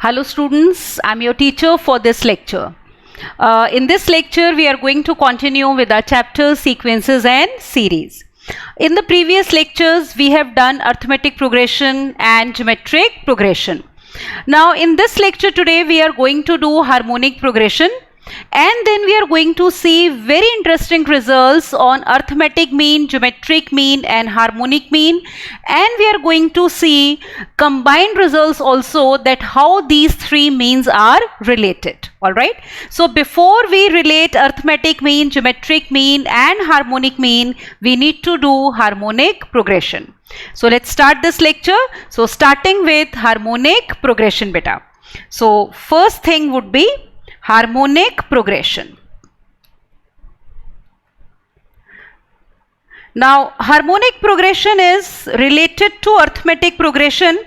Hello students, I'm your teacher for this lecture. In this lecture, we are going to continue with our chapters, sequences and series. In the previous lectures, we have done arithmetic progression and geometric progression. Now in this lecture today, we are going to do harmonic progression. And then we are going to see very interesting results on arithmetic mean, geometric mean and harmonic mean, and we are going to see combined results also, that how these three means are related. Alright, so before we relate arithmetic mean, geometric mean and harmonic mean, we need to do harmonic progression. So let's start this lecture. So starting with harmonic progression beta. So first thing would be harmonic progression. Now harmonic progression is related to arithmetic progression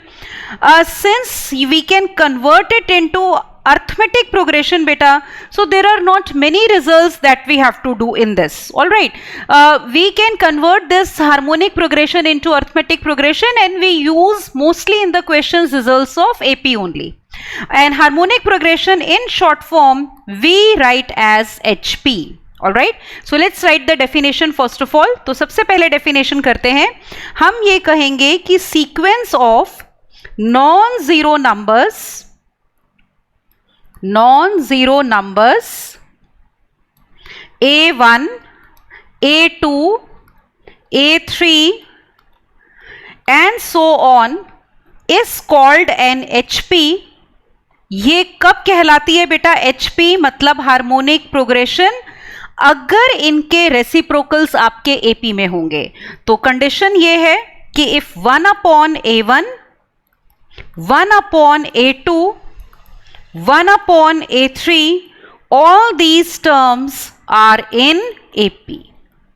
since we can convert it into arithmetic progression beta, so there are not many results that we have to do in this. All right, we can convert this harmonic progression into arithmetic progression, and we use mostly in the questions results of AP only. And harmonic progression in short form we write as HP. All right, so let's write the definition first of all. तो सबसे पहले definition करते हैं. हम ये कहेंगे कि sequence of non-zero numbers A1, A2, A3 and so on is called an HP. ये कब कहलाती है बेटा HP? मतलब हार्मोनिक प्रोग्रेशन अगर इनके रेसिप्रोकल्स आपके AP में होंगे. तो कंडीशन ये है कि if 1 upon A1, 1 upon A2, 1 upon A3, all these terms are in AP.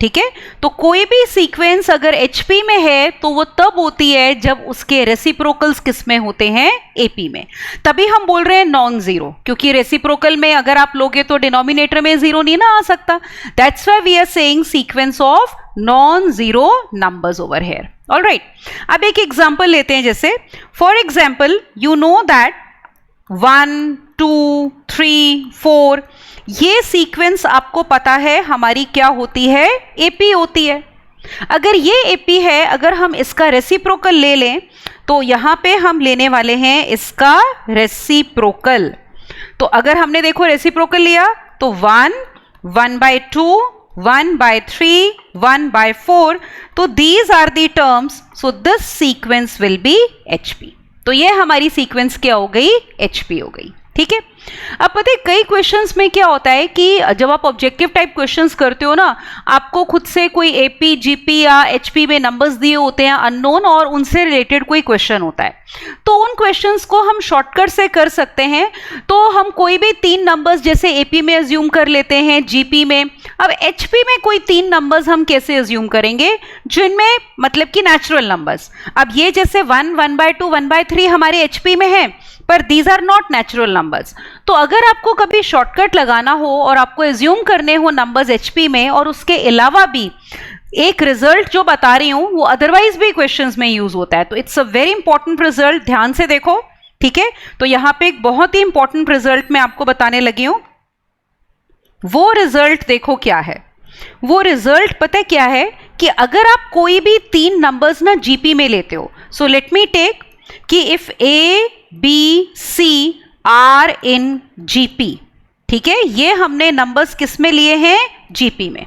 ठीक है, तो कोई भी सीक्वेंस अगर HP में है तो वो तब होती है जब उसके रेसिप्रोकल्स किस में होते हैं? AP में. तभी हम बोल रहे हैं नॉन जीरो, क्योंकि रेसिप्रोकल में अगर आप लोगे तो डिनोमिनेटर में जीरो नहीं ना आ सकता. That's why we are saying sequence of non zero numbers over here. Alright, अब एक एग्जांपल लेते हैं. जैसे for example you know that 1, 2, 3, 4 ये सीक्वेंस आपको पता है हमारी क्या होती है? AP होती है. अगर ये AP है, अगर हम इसका रेसिप्रोकल ले लें तो यहाँ पे हम लेने वाले हैं इसका रेसिप्रोकल. तो अगर हमने देखो रेसिप्रोकल लिया तो 1, 1/2, 1/3, 1/4, तो these are the terms, so this sequence will be HP. तो ये हमारी सीक्वेंस क्या हो गई? HP हो गई. ठीक है, अब पता है कई क्वेश्चंस में क्या होता है कि जब आप ऑब्जेक्टिव टाइप क्वेश्चंस करते हो ना, आपको खुद से कोई AP, GP या HP में नंबर्स दिए होते हैं अननोन, और उनसे रिलेटेड कोई क्वेश्चन होता है. तो उन क्वेश्चंस को हम शॉर्टकट से कर सकते हैं. तो हम कोई भी 3 नंबर्स जैसे AP में अज्यूम कर लेते हैं, GP में. अब HP में कोई 3 नंबर्स हम कैसे अज्यूम करेंगे जिनमें मतलब कि नेचुरल नंबर्स. अब ये जैसे 1, 1/2, 1/3 हमारे HP में है, पर these are not natural numbers. तो अगर आपको कभी शॉर्टकट लगाना हो और आपको एज्यूम करने हो नंबर्स HP में, और उसके अलावा भी एक रिजल्ट जो बता रही हूं वो अदरवाइज भी क्वेश्चंस में यूज होता है, तो it's a very important result. ध्यान से देखो. ठीक है, तो यहां पे एक बहुत ही इंपॉर्टेंट रिजल्ट मैं आपको बताने लगी हूं. वो रिजल्ट देखो क्या है. वो रिजल्ट पता है क्या है कि अगर आप कोई भी 3 नंबर्स ना GP में लेते हो, सो लेट मी टेक कि if A, B, C are in GP. ठीक है, ये हमने नंबर्स किस में लिए हैं? GP में.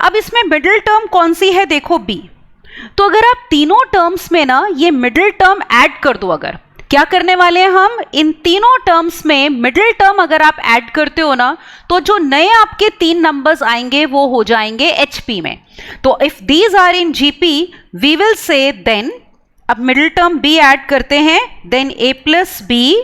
अब इसमें मिडिल टर्म कौन सी है? देखो B. तो अगर आप तीनों टर्म्स में ना ये मिडिल टर्म ऐड कर दो, अगर क्या करने वाले हैं हम इन तीनों टर्म्स में मिडिल टर्म अगर आप ऐड करते हो ना, तो जो नए आपके 3 नंबर्स आएंगे वो हो जाएंगे HP में. तो if these are in GP we will say then, अब मिडिल टर्म B ऐड करते हैं, then A plus B,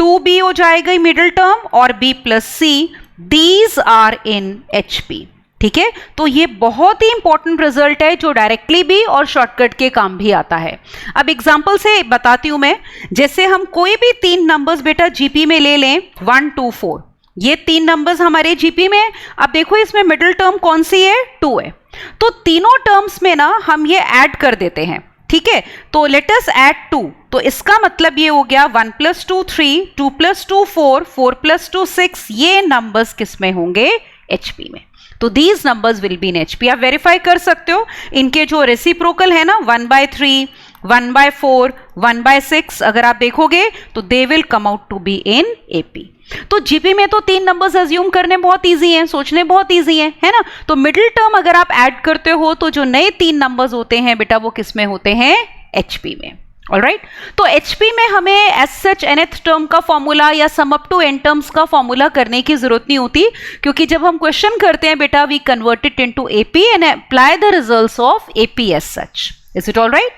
2B हो जाएगा मिडिल टर्म, और B plus C, these are in HP. ठीक है, तो ये बहुत ही इंपॉर्टेंट रिजल्ट है जो डायरेक्टली भी और शॉर्टकट के काम भी आता है. अब एग्जांपल से बताती हूं मैं. जैसे हम कोई भी 3 नंबर्स बेटा GP में ले लें, 1, 2, 4, ये 3 नंबर्स हमारे GP में. अब देखो इसमें मिडिल टर्म कौन सी है? 2 है. तो तीनों टर्म्स में ना हम ये ऐड कर देते हैं. ठीक है, तो लेट अस ऐड 2. तो इसका मतलब ये हो गया 1 + 2 3, 2 + 2 4, 4 + 2 6, ये नंबर्स किस में होंगे? HP में। तो these numbers will be in HP। आप वेरीफाई कर सकते हो, इनके जो रेसिप्रोकल है ना 1/3, 1/4, 1/6, अगर आप देखोगे तो they will come out to be in AP। तो जीपी में तो 3 नंबर्स अज्यूम करने बहुत इजी हैं, सोचने बहुत इजी हैं, है ना? तो मिडिल टर्म अगर आप ऐड करते हो तो जो नए 3 नंबर्स होते हैं बेटा वो किस में होते हैं? HP में। ऑलराइट, तो HP में हमें एज सच nth टर्म का फॉर्मूला या sum up to n terms का फॉर्मूला करने की जरूरत नहीं होती, क्योंकि जब हम क्वेश्चन करते हैं बेटा we convert it into AP and apply the results of AP as such. Is it alright?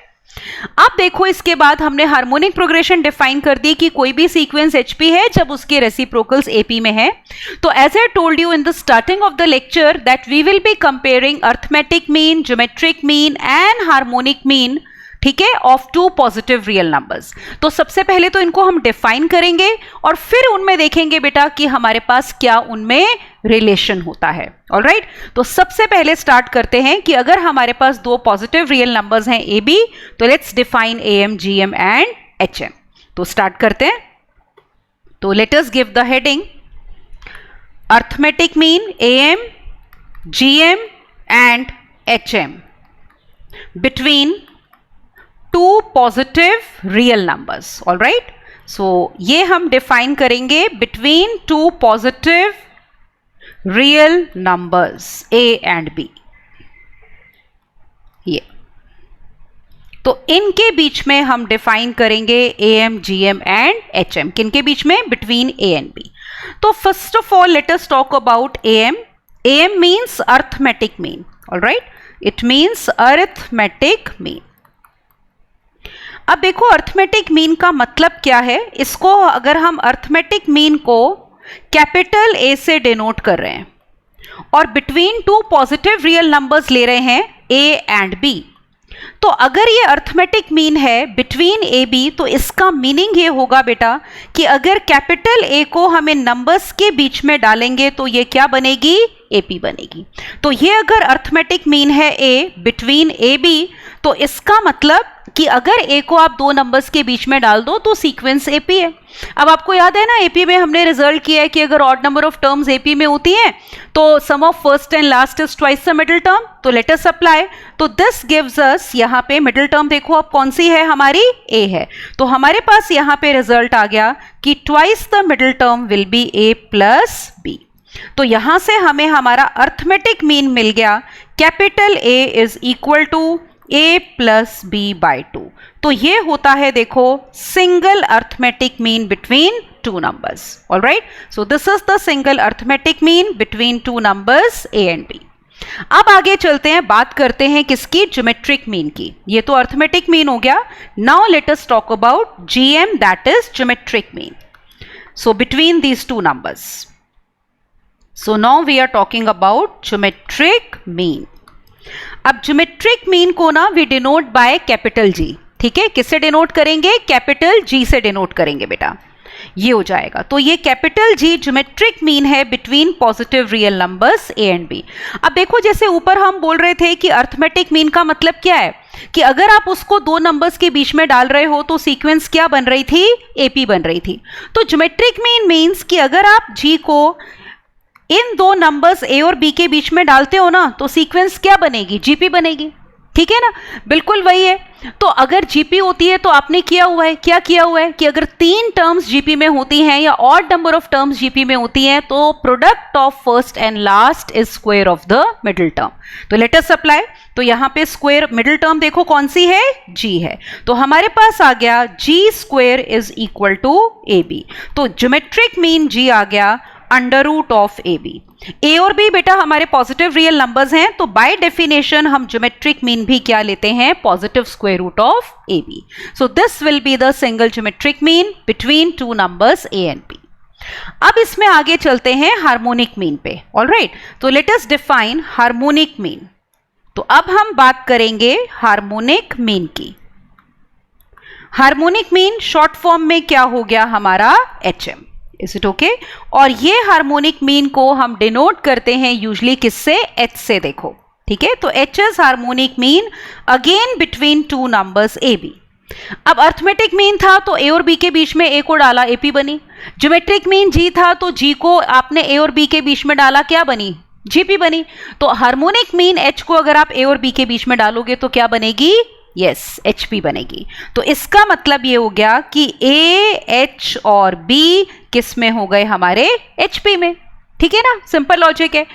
अब देखो, इसके बाद हमने हार्मोनिक प्रोग्रेशन डिफाइन कर दी कि कोई भी सीक्वेंस HP है जब उसके रेसिप्रोकल्स AP में है। तो as I told you in the starting of the lecture that we will be comparing arithmetic mean, geometric mean and harmonic mean, ठीक है, ऑफ 2 पॉजिटिव रियल नंबर्स। तो सबसे पहले तो इनको हम डिफाइन करेंगे और फिर उनमें देखेंगे बेटा कि हमारे पास क्या उनमें रिलेशन होता है। ऑलराइट, तो सबसे पहले स्टार्ट करते हैं कि अगर हमारे पास 2 पॉजिटिव रियल नंबर्स हैं AB, तो let's define AM, GM and HM। तो स्टार्ट करते हैं। तो let us give the heading arithmetic mean AM, GM and HM between 2 positive real numbers. Alright, so ये हम डिफाइन करेंगे between 2 positive real numbers A and B। ये तो इनके बीच में हम डिफाइन करेंगे AM, GM एंड HM। किनके बीच में? Between A and B। तो first of all let us talk about AM। AM means arithmetic mean. Alright, it means arithmetic mean. अब देखो अर्थमेटिक मीन का मतलब क्या है। इसको अगर हम अर्थमेटिक मीन को कैपिटल A से डिनोट कर रहे हैं और बिटवीन 2 पॉजिटिव रियल नंबर्स ले रहे हैं A एंड B, तो अगर ये अर्थमेटिक मीन है बिटवीन AB, तो इसका मीनिंग ये होगा बेटा कि अगर कैपिटल A को हमें नंबर्स के बीच में डालेंगे तो ये क्या बनेगी? AP बनेगी। तो ये अगर अर्थमेटिक मीन है A बिटवीन AB, तो इसका मतलब कि अगर A को आप 2 नंबर्स के बीच में डाल दो तो सीक्वेंस AP है। अब आपको याद है ना AP में हमने रिजल्ट किया है कि अगर odd number of terms AP में होती हैं तो sum of first and last is twice the middle term. तो लेट अस अप्लाई। तो दिस गिव्स अस, यहाँ पे मिडिल टर्म देखो अब कौन सी है हमारी? A है। तो हमारे पास यहाँ पे रिजल्ट आ गया कि twice the middle term will be A plus B। तो यहां से हमें हमारा अर्थमेटिक मीन मिल गया, capital A is equal to A plus B by 2। तो ये होता है देखो single arithmetic mean between 2 numbers. Alright, so this is the single arithmetic mean between 2 numbers A and B। अब आगे चलते हैं, बात करते हैं किसकी? ज्योमेट्रिक मीन की। ये तो अर्थमेटिक मीन हो गया। Now let us talk about GM, that is geometric mean. So between these 2 numbers, so now we are talking about geometric mean. अब ज्योमेट्रिक मीन को ना we denote by capital G। ठीक है, किससे denote करेंगे? Capital G से denote करेंगे बेटा, ये हो जाएगा। तो ये कैपिटल G ज्योमेट्रिक मीन है between positive real numbers A and B। अब देखो जैसे ऊपर हम बोल रहे थे कि अर्थमेटिक मीन का मतलब क्या है कि अगर आप उसको 2 नंबर्स के बीच में डाल रहे हो तो सीक्वेंस क्या बन रही थी? AP बन रही थी। तो ज्योमेट्रिक मीन मीन्स कि अगर आप G को इन 2 नंबर्स A और B के बीच में डालते हो ना तो सीक्वेंस क्या बनेगी? GP बनेगी। ठीक है ना, बिल्कुल वही है। तो अगर GP होती है तो आपने किया हुआ है, क्या किया हुआ है कि अगर 3 टर्म्स GP में होती हैं या odd number of terms GP में होती हैं तो product of first and last is square of the middle term. तो लेट अस अप्लाई। तो यहां पे स्क्वायर मिडिल टर्म देखो कौन सी है? G है। तो हमारे पास आ गया G square is equal to AB। तो ज्योमेट्रिक मीन G आ गया under root of AB। A और B बेटा हमारे पॉजिटिव रियल नंबर्स हैं, तो बाय डेफिनेशन हम ज्योमेट्रिक मीन भी क्या लेते हैं? Positive square root of AB। So this will be the single geometric mean between 2 numbers A and B। अब इसमें आगे चलते हैं हार्मोनिक मीन पे। ऑलराइट, तो let us define harmonic mean. तो अब हम बात करेंगे हार्मोनिक मीन की। हार्मोनिक मीन शॉर्ट फॉर्म में क्या हो गया हमारा? HM। Is it okay? और ये हार्मोनिक मीन को हम डिनोट करते हैं यूजली किससे? H से। देखो ठीक है, तो H is harmonic mean again between 2 numbers AB। अब अर्थमेटिक मीन था तो ए और बी के बीच में ए को डाला, एपी बनी। ज्योमेट्रिक मीन जी था तो जी को आपने ए और बी के बीच में डाला, क्या बनी, जीपी बनी। तो हार्मोनिक मीन एच को अगर आप ए और बी के बीच में डालोगे तो क्या बनेगी, यस, एचपी बनेगी। तो इसका मतलब ये हो गया कि ए, एच और बी किस में हो गए, हमारे एचपी में। ठीक है ना, सिंपल लॉजिक है।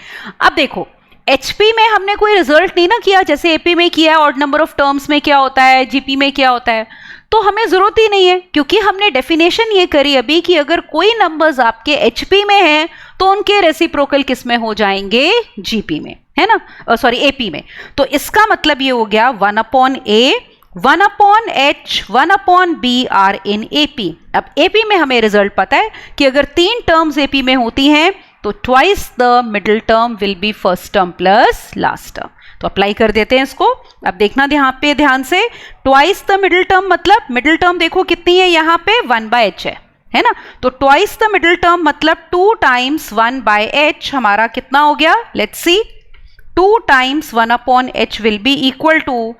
अब देखो एचपी में हमने कोई रिजल्ट नहीं ना किया, जैसे एपी में किया, ऑड नंबर ऑफ टर्म्स में क्या होता है, जीपी में क्या होता है, तो हमें जरूरत ही नहीं है, क्योंकि हमने डेफिनेशन ये करी अभी कि अगर कोई नंबर्स आपके एचपी में हैं तो उनके रेसिप्रोकल किस में हो जाएंगे, जीपी में, है ना, सॉरी एपी में। तो इसका मतलब ये हो गया 1/a, 1/h, 1/b are in AP. अब एपी में हमें रिजल्ट पता है कि अगर 3 टर्म्स एपी में होती हैं तो twice the middle term will be first term plus last term. तो अप्लाई कर देते हैं इसको। अब देखना यहाँ पे ध्यान से, ट्वाइस द मिडिल टर्म मतलब मिडिल टर्म देखो कितनी है, यहाँ पे 1/h है ना, तो ट्वाइस द मिडिल टर्म मतलब 2 टाइम्स 1/h हमारा कितना हो गया, let's see, 2 times 1/h will be equal to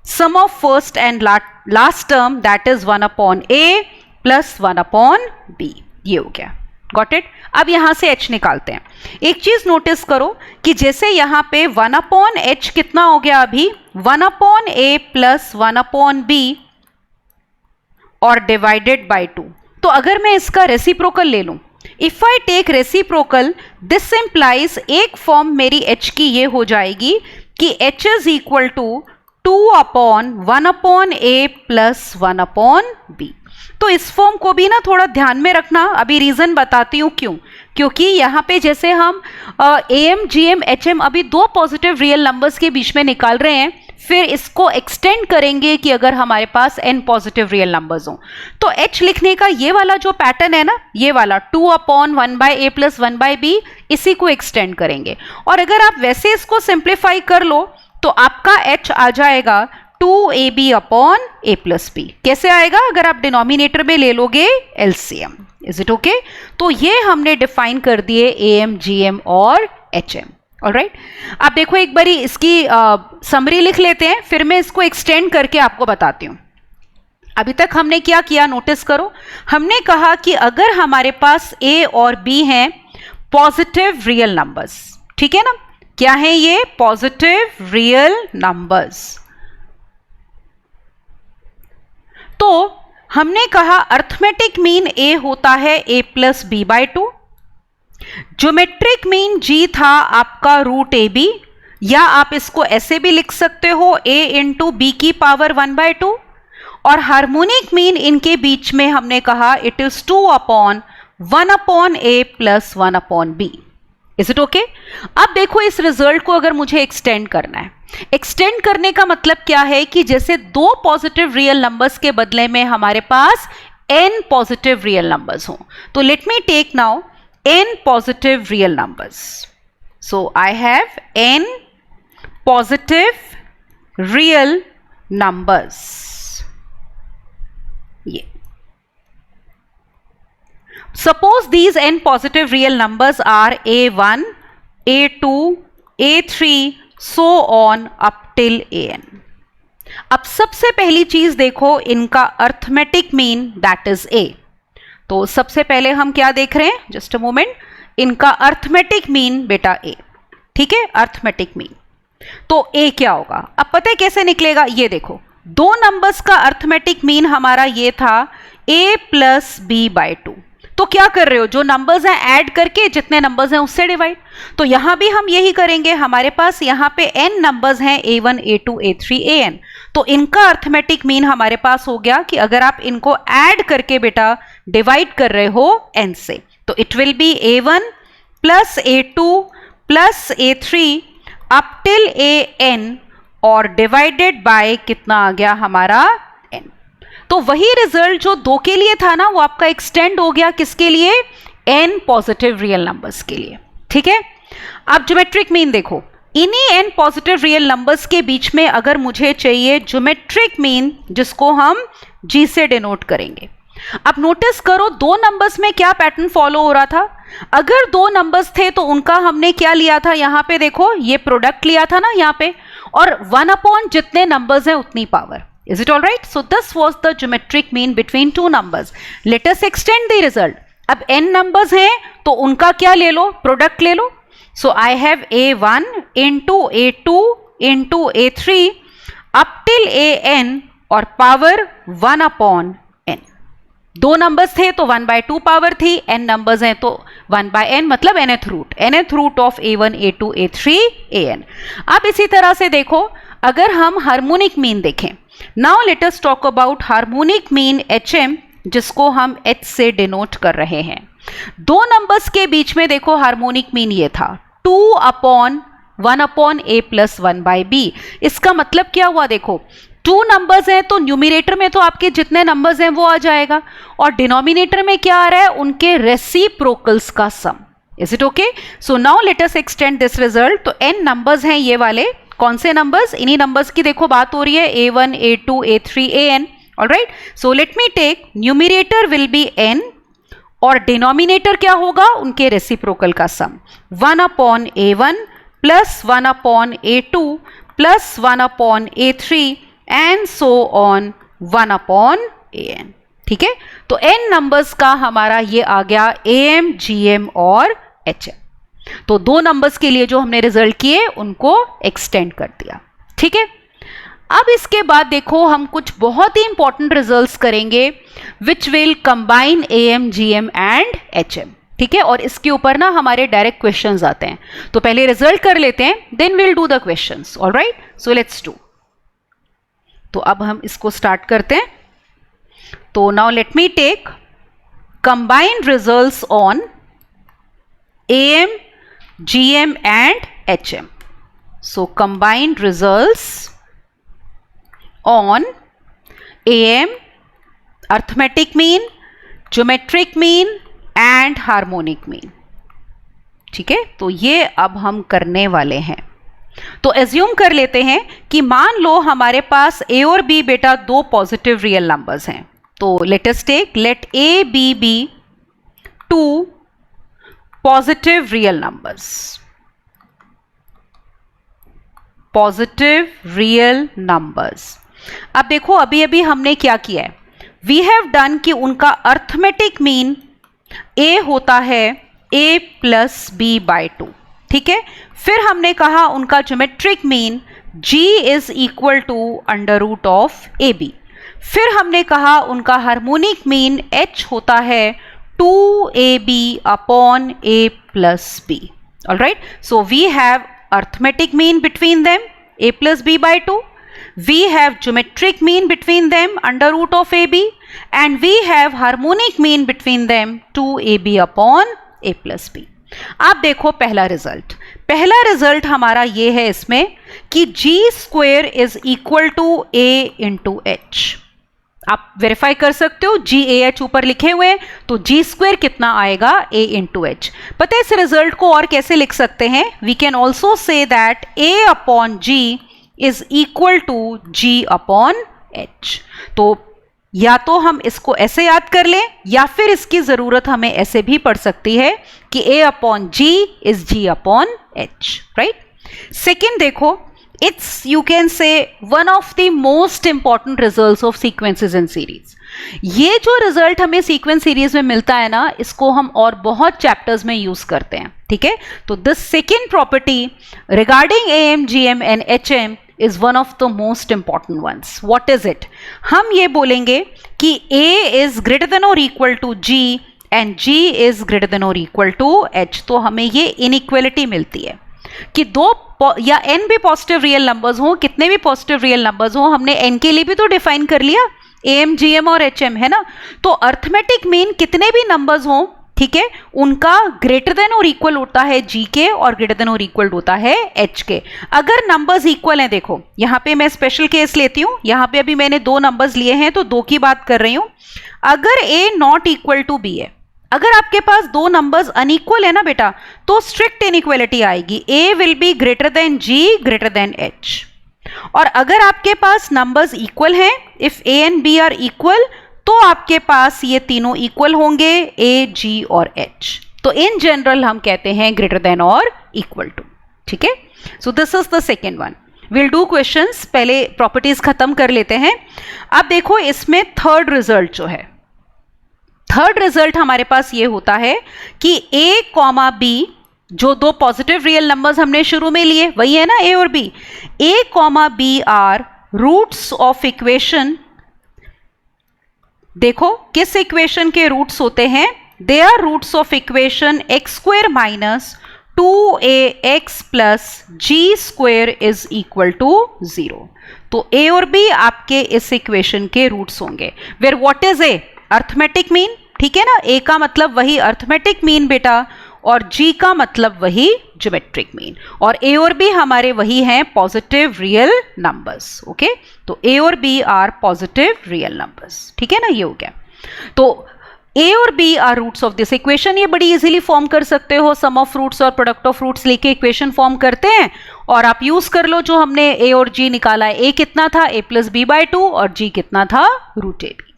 sum of first and last term that is 1/a plus 1/b। ये हो गया, गॉट इट। अब यहां से h निकालते हैं। एक चीज नोटिस करो कि जैसे यहां पे 1/h कितना हो गया अभी, 1/a प्लस 1/b और डिवाइडेड बाय 2। तो अगर मैं इसका रेसिप्रोकल ले लूं, if I take reciprocal, this implies एक फॉर्म मेरी h की ये हो जाएगी कि h is equal to 2/1/a plus 1/b। तो इस फॉर्म को भी ना थोड़ा ध्यान में रखना, अभी रीजन बताती हूँ क्यों। क्योंकि यहाँ पे जैसे हम am, gm, hm अभी 2 पॉजिटिव रियल नंबर्स के बीच में निकाल रहे हैं, फिर इसको एक्सटेंड करेंगे कि अगर हमारे पास n पॉजिटिव रियल नंबर्स हो, तो h लिखने का ये वाला जो पैटर्न है ना, ये वाला 2/1/a प्लस 1/b, इसी को एक्सटेंड करेंगे। और अगर आप वैसे इसको सिंप्लीफाई कर लो तो आपका h आ जाएगा 2ab/a प्लस b। कैसे आएगा, अगर आप डिनोमिनेटर में ले लोगे LCM। Is it okay? तो ये हमने डिफाइन कर दिए am, gm और hm। ऑलराइट, आप देखो एक बारी इसकी समरी लिख लेते हैं, फिर मैं इसको एक्सटेंड करके आपको बताती हूँ। अभी तक हमने क्या किया, नोटिस करो, हमने कहा कि अगर हमारे पास a और b हैं पॉजिटिव रियल नंबर्स, ठीक है ना, क्या है ये, पॉजिटिव रियल नंबर्स, तो हमने कहा अर्थमेटिक मीन a होता है a plus b/2, geometric mean g था आपका √ab, या आप इसको ऐसे भी लिख सकते हो a इंटू b की पावर 1/2, और हार्मोनिक मीन इनके बीच में हमने कहा it is 2/1/a plus 1/b। Is it okay? अब देखो इस रिजल्ट को अगर मुझे एक्सटेंड करना है, एक्सटेंड करने का मतलब क्या है कि जैसे 2 पॉजिटिव रियल नंबर्स के बदले में हमारे पास n पॉजिटिव रियल नंबर्स हो, तो let me take now n positive real numbers. So I have n positive real numbers. ये suppose these n positive real numbers are a1, a2, a3 so on up till an। अब सबसे पहली चीज देखो इनका arithmetic mean that is a। तो सबसे पहले हम क्या देख रहे हैं, जस्ट अ मोमेंट, इनका अर्थमेटिक मीन बेटा a, ठीक है, अर्थमेटिक मीन। तो a क्या होगा, अब पता है कैसे निकलेगा, ये देखो 2 नंबर्स का अर्थमेटिक मीन हमारा ये था a प्लस b/2। तो क्या कर रहे हो, जो नंबर्स हैं ऐड करके जितने नंबर्स हैं उससे डिवाइड। तो यहां भी हम यही करेंगे, हमारे पास यहां पे n नंबर्स हैं a1, a2, a3, an, तो इनका अर्थमेटिक मीन हमारे पास हो गया कि अगर आप इनको ऐड करके बेटा डिवाइड कर रहे हो n से, तो it will B a1 plus a2 plus a3 up till an, और डिवाइडेड बाय कितना आ गया हमारा n। तो वही रिजल्ट जो 2 के लिए था ना, वो आपका एक्सटेंड हो गया किसके लिए, n पॉजिटिव रियल नंबर्स के लिए, ठीक है। अब ज्योमेट्रिक मीन देखो, इन्हीं n पॉजिटिव रियल नंबर्स के बीच में अगर मुझे चाहिए ज्योमेट्रिक मीन, जिसको हम g से डिनोट करेंगे। अब नोटिस करो 2 नंबर्स में क्या पैटर्न फॉलो हो रहा था, अगर 2 नंबर्स थे तो उनका हमने क्या लिया था, यहां पे देखो ये प्रोडक्ट लिया था ना यहाँ पे, और 1 अपॉन जितने नंबर्स हैं उतनी power. Is it all right? So this was the geometric mean between two numbers. Let us extend the result. अब n numbers हैं तो उनका क्या ले लो, प्रोडक्ट ले लो. So I have a1 into a2 into a3 up till an और power 1 upon n. दो numbers थे तो 1/2 पावर थी, n नंबर्स हैं तो 1/n मतलब nth root of a1 a2 a3 an. अब इसी तरह से देखो, अगर हम हार्मोनिक मीन देखें, now let us talk about harmonic mean hm, जिसको हम h से डिनोट कर रहे हैं. दो नंबर्स के बीच में देखो हार्मोनिक मीन ये था 2/1/a प्लस 1/b. इसका मतलब क्या हुआ, देखो टू नंबर्स हैं तो न्यूमिनेटर में तो आपके जितने नंबर्स हैं वो आ जाएगा, और डिनोमिनेटर में क्या आ रहा है, उनके रेसिप्रोकल्स का sum. Is it okay? So now let us extend this result. तो n नंबर्स हैं ये वाले, कौन से नंबर्स, इन्हीं नंबर्स की देखो बात हो रही है, a1 a2 a3 an. Alright, so let me take numerator will be n और डिनोमिनेटर क्या होगा, उनके रेसिप्रोकल का sum 1/a1 plus 1/a2 plus 1/a3 and so on 1/an. ठीक है, तो n नंबर्स का हमारा ये आ गया am, gm और hm. तो दो नंबर्स के लिए जो हमने रिजल्ट किए उनको एक्सटेंड कर दिया. ठीक है, अब इसके बाद देखो हम कुछ बहुत ही इंपॉर्टेंट रिजल्ट्स करेंगे which will combine am, gm and hm. ठीक है, और इसके ऊपर ना हमारे डायरेक्ट क्वेश्चंस आते हैं, तो पहले रिजल्ट कर लेते हैं, then will do the questions. Alright, so let's do. तो अब हम इसको स्टार्ट करते हैं. तो now let me take combined results on am, gm and hm. So combined results on am, arithmetic mean, geometric mean and harmonic mean. ठीक है, तो ये अब हम करने वाले हैं. तो एज्यूम कर लेते हैं कि मान लो हमारे पास a और b बेटा दो पॉजिटिव रियल नंबर्स हैं. तो let us take, let a b be two positive real numbers. Positive real numbers. अब देखो अभी अभी हमने क्या किया है, वी हैव डन कि उनका अर्थमेटिक मीन a होता है a प्लस b बाय 2. ठीक है, फिर हमने कहा उनका geometric mean g is equal to under root of A B. फिर हमने कहा उनका हार्मोनिक मीन h होता है 2ab upon a plus b. All right, so we have arithmetic mean between them a plus b by 2. We have geometric mean between them under root of ab, and we have harmonic mean between them 2ab upon a plus b. अब देखो पहला result हमारा ये है इसमें कि g square is equal to a into h. आप verify कर सकते हो, जी ए एच ऊपर लिखे हुए, तो जी स्क्वायर कितना आएगा, a इंटू एच. पता है इस रिजल्ट को और कैसे लिख सकते हैं, we can also say that a upon G is equal to g upon h. तो या तो हम इसको ऐसे याद कर लें, या फिर इसकी जरूरत हमें ऐसे भी पड़ सकती है कि a upon G is g upon h. Right, second देखो, it's you can say one of the most important results of sequences and series. ये जो रिजल्ट हमें सीक्वेंस सीरीज में मिलता है ना, इसको हम और बहुत चैप्टर्स में यूज करते हैं. ठीक है, तो this second property regarding am, gm and hm is one of the most important ones. What is it? हम ये बोलेंगे कि a is greater than or equal to g and g is greater than or equal to h. तो हमें ये inequality मिलती है कि दो या n भी पॉजिटिव रियल नंबर्स हो, कितने भी पॉजिटिव रियल नंबर्स हो, हमने n के लिए भी तो डिफाइन कर लिया am, gm और hm, है ना. तो अर्थमेटिक मीन कितने भी नंबर्स हो, ठीक है, उनका ग्रेटर देन और इक्वल होता है g के और ग्रेटर देन और इक्वल होता है h के. अगर नंबर्स इक्वल हैं, देखो यहाँ पे मैं स्पेशल केस लेती हूँ, यहाँ पे अभी मैंने दो नंबर्स लिए हैं तो दो की बात कर रही हूँ. अगर a not equal to b है, अगर आपके पास दो नंबर्स अनइक्वल है ना बेटा, तो स्ट्रिक्ट इनइक्वालिटी आएगी, a will be greater than g greater than h. और अगर आपके पास नंबर्स इक्वल हैं, if a and b are equal, तो आपके पास ये तीनों इक्वल होंगे, a, g और h. तो इन जनरल हम कहते हैं ग्रेटर देन और इक्वल टू. ठीक है, सो this is the second one. Will do questions, पहले प्रॉपर्टीज खत्म कर लेते हैं। अब देखो इसमें थर्ड रिजल्ट जो है, थर्ड रिजल्ट हमारे पास ये होता है कि a कॉमा b, जो दो पॉजिटिव रियल नंबर्स हमने शुरू में लिए वही है ना a और b, a comma b are roots of equation. देखो किस इक्वेशन के रूट्स होते हैं, they are roots of equation x square minus 2ax plus G square is equal to 0। तो a और b आपके इस इक्वेशन के रूट्स होंगे। Where what is a, arithmetic mean, ठीक है ना, a का मतलब वही अर्थमेटिक मीन बेटा, और g का मतलब वही ज्योमेट्रिक मीन, और a और b हमारे वही हैं पॉजिटिव रियल नंबर्स। ओके, तो a और b are positive real numbers, ठीक है ना, ये हो गया। तो a और b are roots of this equation, ये बड़ी इजीली फॉर्म कर सकते हो, सम ऑफ रूट्स और प्रोडक्ट ऑफ रूट्स लेके इक्वेशन फॉर्म करते हैं, और आप यूज कर लो जो हमने a और g निकाला है, a कितना था a प्लस b बाई 2 और g कितना था root ab।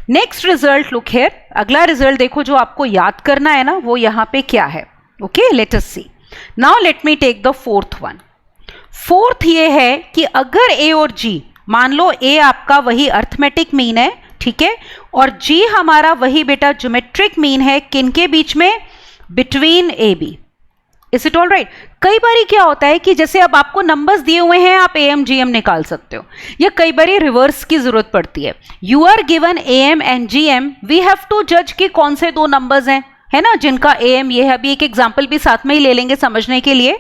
Next result look here, अगला रिजल्ट देखो जो आपको याद करना है ना, वो यहां पे क्या है। Okay, let us see. Now let me take the fourth one. Fourth ये है कि अगर a और g, मान लो a आपका वही अर्थमेटिक मीन है, ठीक है, और g हमारा वही बेटा ज्योमेट्रिक मीन है, किनके बीच में, between A B. Is it all right? कई बारी क्या होता है कि जैसे अब आपको नंबर्स दिए हुए हैं, आप am gm निकाल सकते हो, या कई बारी रिवर्स की जरूरत पड़ती है। You are given am and gm, we have to जज कि कौन से दो नंबर्स हैं, है ना, जिनका am ये है। अभी एक एग्जाम्पल भी साथ में ही ले लेंगे समझने के लिए।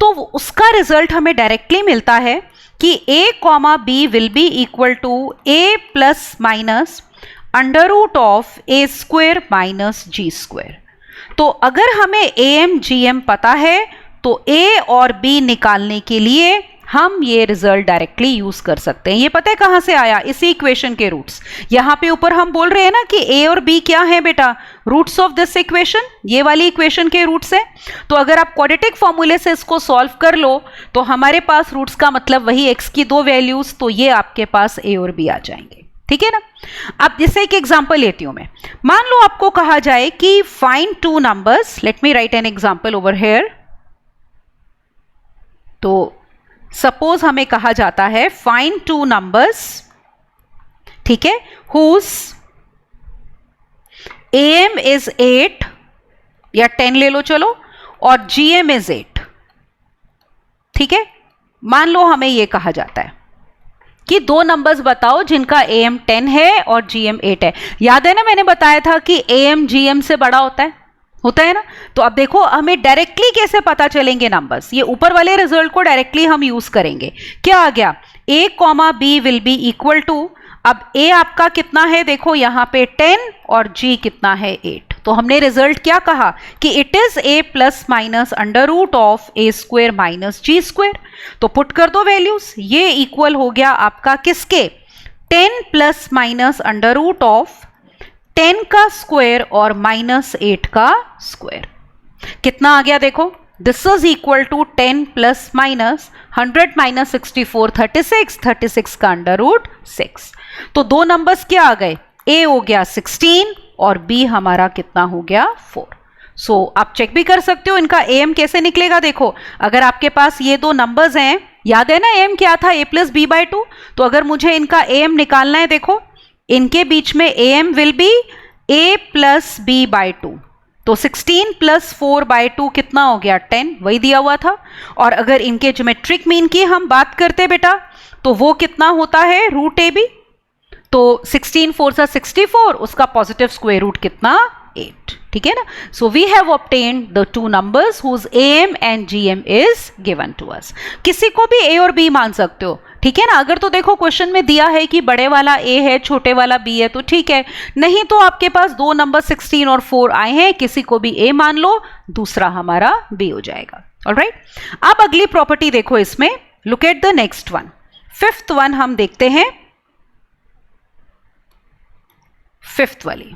तो उसका रिजल्ट हमें डायरेक्टली मिलता है कि a comma b will be equal to a plus minus under root of a square minus G square. तो अगर हमें am gm पता है तो a और b निकालने के लिए हम ये रिजल्ट डायरेक्टली यूज कर सकते हैं। ये पता है कहां से आया, इसी इक्वेशन के रूट्स। यहां पे ऊपर हम बोल रहे हैं ना कि a और b क्या है बेटा, रूट्स ऑफ दिस इक्वेशन, ये वाली इक्वेशन के रूट्स है। तो अगर आप क्वाड्रेटिक फॉर्मूले से इसको सॉल्व कर लो तो हमारे पास रूट्स का मतलब वही x की दो वैल्यूज, तो ये आपके पास a और b आ जाएंगे, ठीक है ना। अब जैसे एक एग्जांपल लेती हूं मैं, मान लो आपको कहा जाए कि find two numbers, late me right an example over here. तो सपोज हमें कहा जाता है फाइंड टू नंबर्स, ठीक है, हुज am इज 8 या 10 ले लो चलो, और gm इज 8, ठीक है। मान लो हमें यह कहा जाता है कि दो नंबर्स बताओ जिनका am 10 है और gm 8 है। याद है ना, मैंने बताया था कि am gm से बड़ा होता है ना। तो अब देखो हमें डायरेक्टली कैसे पता चलेंगे नंबर्स, ये ऊपर वाले रिजल्ट को डायरेक्टली हम यूज करेंगे। क्या आ गया, a comma b will be equal to, अब a आपका कितना है, देखो यहां पे 10 और g कितना है 8। तो हमने रिजल्ट क्या कहा कि it is a plus minus under root of a square minus G square. तो पुट कर दो वैल्यूज, ये इक्वल हो गया आपका किसके, 10 plus minus under root of 10 का स्क्वायर और माइनस 8 का स्क्वायर। कितना आ गया देखो, this is equal to 10 plus minus 100 minus 64 36, 36 का अंडर रूट 6। तो दो नंबर्स क्या आ गए, a हो गया 16 और b हमारा कितना हो गया 4। सो आप चेक भी कर सकते हो इनका am कैसे निकलेगा। देखो अगर आपके पास ये दो नंबर्स हैं, याद है ना am क्या था, a प्लस b बाई 2। तो अगर मुझे इनका am निकालना है, देखो इनके बीच में am will be a plus b by 2। तो 16 प्लस 4 बाई 2 कितना हो गया 10, वही दिया हुआ था। और अगर इनके ज्योमेट्रिक मीन की हम बात करते बेटा, तो वो कितना होता है रूट ए बी। तो 16 4 सा 64, उसका पॉजिटिव स्क्वायर रूट कितना 8, ठीक है ना। So we have obtained the two numbers whose am and gm is given to us. किसी को भी a और b मान सकते हो, ठीक है ना। अगर तो देखो क्वेश्चन में दिया है कि बड़े वाला a है छोटे वाला b है तो ठीक है, नहीं तो आपके पास दो नंबर 16 और 4 आए हैं, किसी को भी a मान लो, दूसरा हमारा b हो जाएगा। ऑलराइट, अब अगली प्रॉपर्टी देखो इसमें, look at the next one, fifth one हम देखते हैं, फिफ्थ वाली।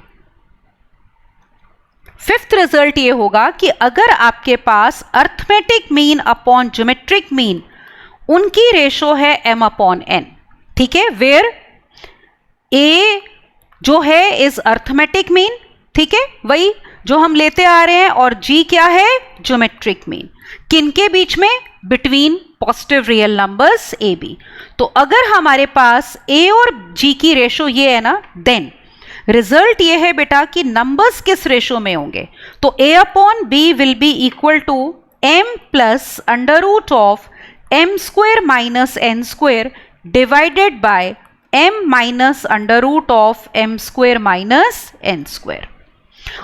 फिफ्थ रिजल्ट ये होगा कि अगर आपके पास arithmetic mean upon geometric mean, उनकी रेशो है m अपॉन n, ठीक है, वेयर a जो है इज अर्थमेटिक मीन, ठीक है, वही जो हम लेते आ रहे हैं, और जी क्या है, ज्योमेट्रिक मीन। किन के बीच में, between positive real numbers A B. तो अगर हमारे पास ए और जी की रेशो ये है ना, देन रिजल्ट ये है बेटा कि नंबर्स किस रेशो में होंगे। तो A upon B will be equal to M plus under root of M square minus N square divided by m minus under root of M square minus N square.